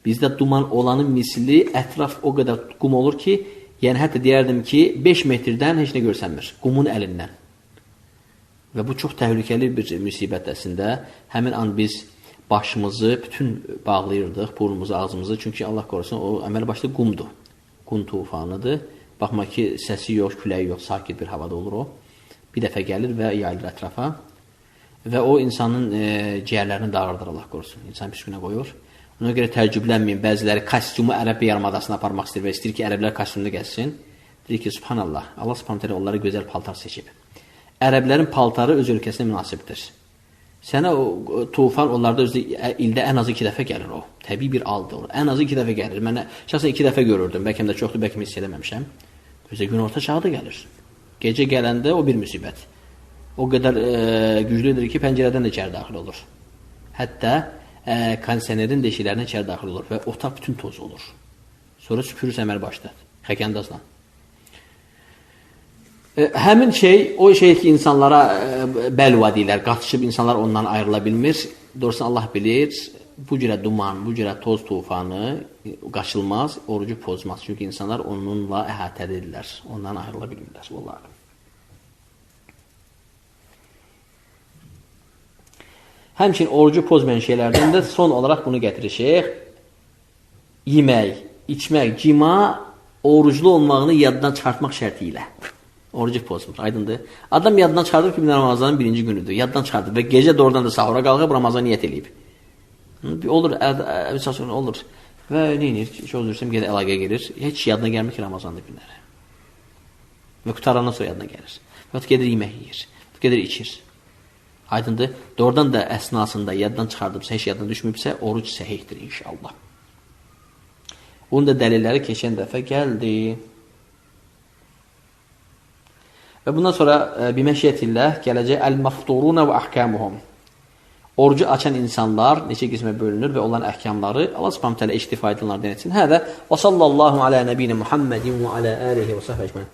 Bizdə duman olanın misli ətraf o qədər qum olur ki, yəni hətta deyərdim ki, 5 metrdən heç nə görsənmir, qumun əlindən. Və bu çox təhlükəli bir müsibət əslində. Həmin an biz başımızı bütün bağlayırdıq, burnumuzu, ağzımızı, çünki Allah qorusun, o əməl başda qumdur. Qum tufanıdır. Baxma ki, səsi yox, küləyi yox, sakit bir havada olur o. Bir dəfə gəlir və yayılır ətrafa. Və o insanın ciyərlərini dağırdır, Allah qorusun. İnsan pis günə qoyur. Ona görə təəccüblənməyin. Bəziləri kostyumu ərəb yarımadasına aparmaq istəyir və istəyir ki, ərəblər kostyumda gəlsin. Deyir ki, subhanallah, Allah subhanallah onlara gözəl paltar seçib. Ərəblərin paltarı öz ölkəsinə münasibdir. Sənə o tufan onlarda özü ildə ən azı 2 dəfə gəlir o. Təbii bir aldır. Ən azı 2 dəfə gəlir. Mən şəxsən 2 dəfə görürdüm. Bəlkə də çoxdur, bəlkə hiss eləməmişəm. Özə gün orta çağı da gəlir. Gecə gələndə o bir müsibət. O qədər güclüdür ki, pəncərədən də içəri daxil olur. Hətta kondisionerin deşiklərinə içəri daxil olur və otaq bütün toz olur. Sonra süpürür əməl başda. Xəkəndazla. Həmin şey, o şey ki, insanlara bəlva deyirlər, qatışıb insanlar ondan ayrıla bilmir. Doğrusu Allah bilir, bu cürə duman, bu cürə toz tufanı qaçılmaz, orucu pozmaz. Çünki insanlar onunla əhatəlidirlər, ondan ayrıla bilmirlər. Vallahi. Həmçin orucu pozmayan şeylərdən də son olaraq bunu gətirir şeyh. Yemək, içmək, cima oruclu olmağını yaddan çıxartmaq şərti ilə. Orucu pozmur, aydındır. Adam yaddan çıxardır ki, Ramazanın 1-ci günüdür. Yaddan çıxardır və gecə doğrudan da sahura qalxıb Ramazan niyyət eləyib. Olur, olur. Və neyinir? Çözürsəm, gedə əlaqə gelir. Heç yadına gəlmir ki, Ramazandır günləri. Və qutarandan sonra yadına gəlir. Və gedir yemək yiyir. Gedir içir. Aydındır. Doğrudan da əsnasında yaddan çıxardıbsa, heç yaddan düşməyibsə, oruc səhihdir inşallah. Bunun da dəlilləri keçən dəfə gəldi. Və bundan sonra biməşiyyətillah gələcək əl-məfturuna və əhkamuhum. Orucu açan insanlar neçə qismə bölünür və onların əhkamları Allah subhanahu teala eşit faydalarından etsin. Hədə və sallallahu alə nəbiyinə Muhammedin və alə alihi və səhbə ecmaîn.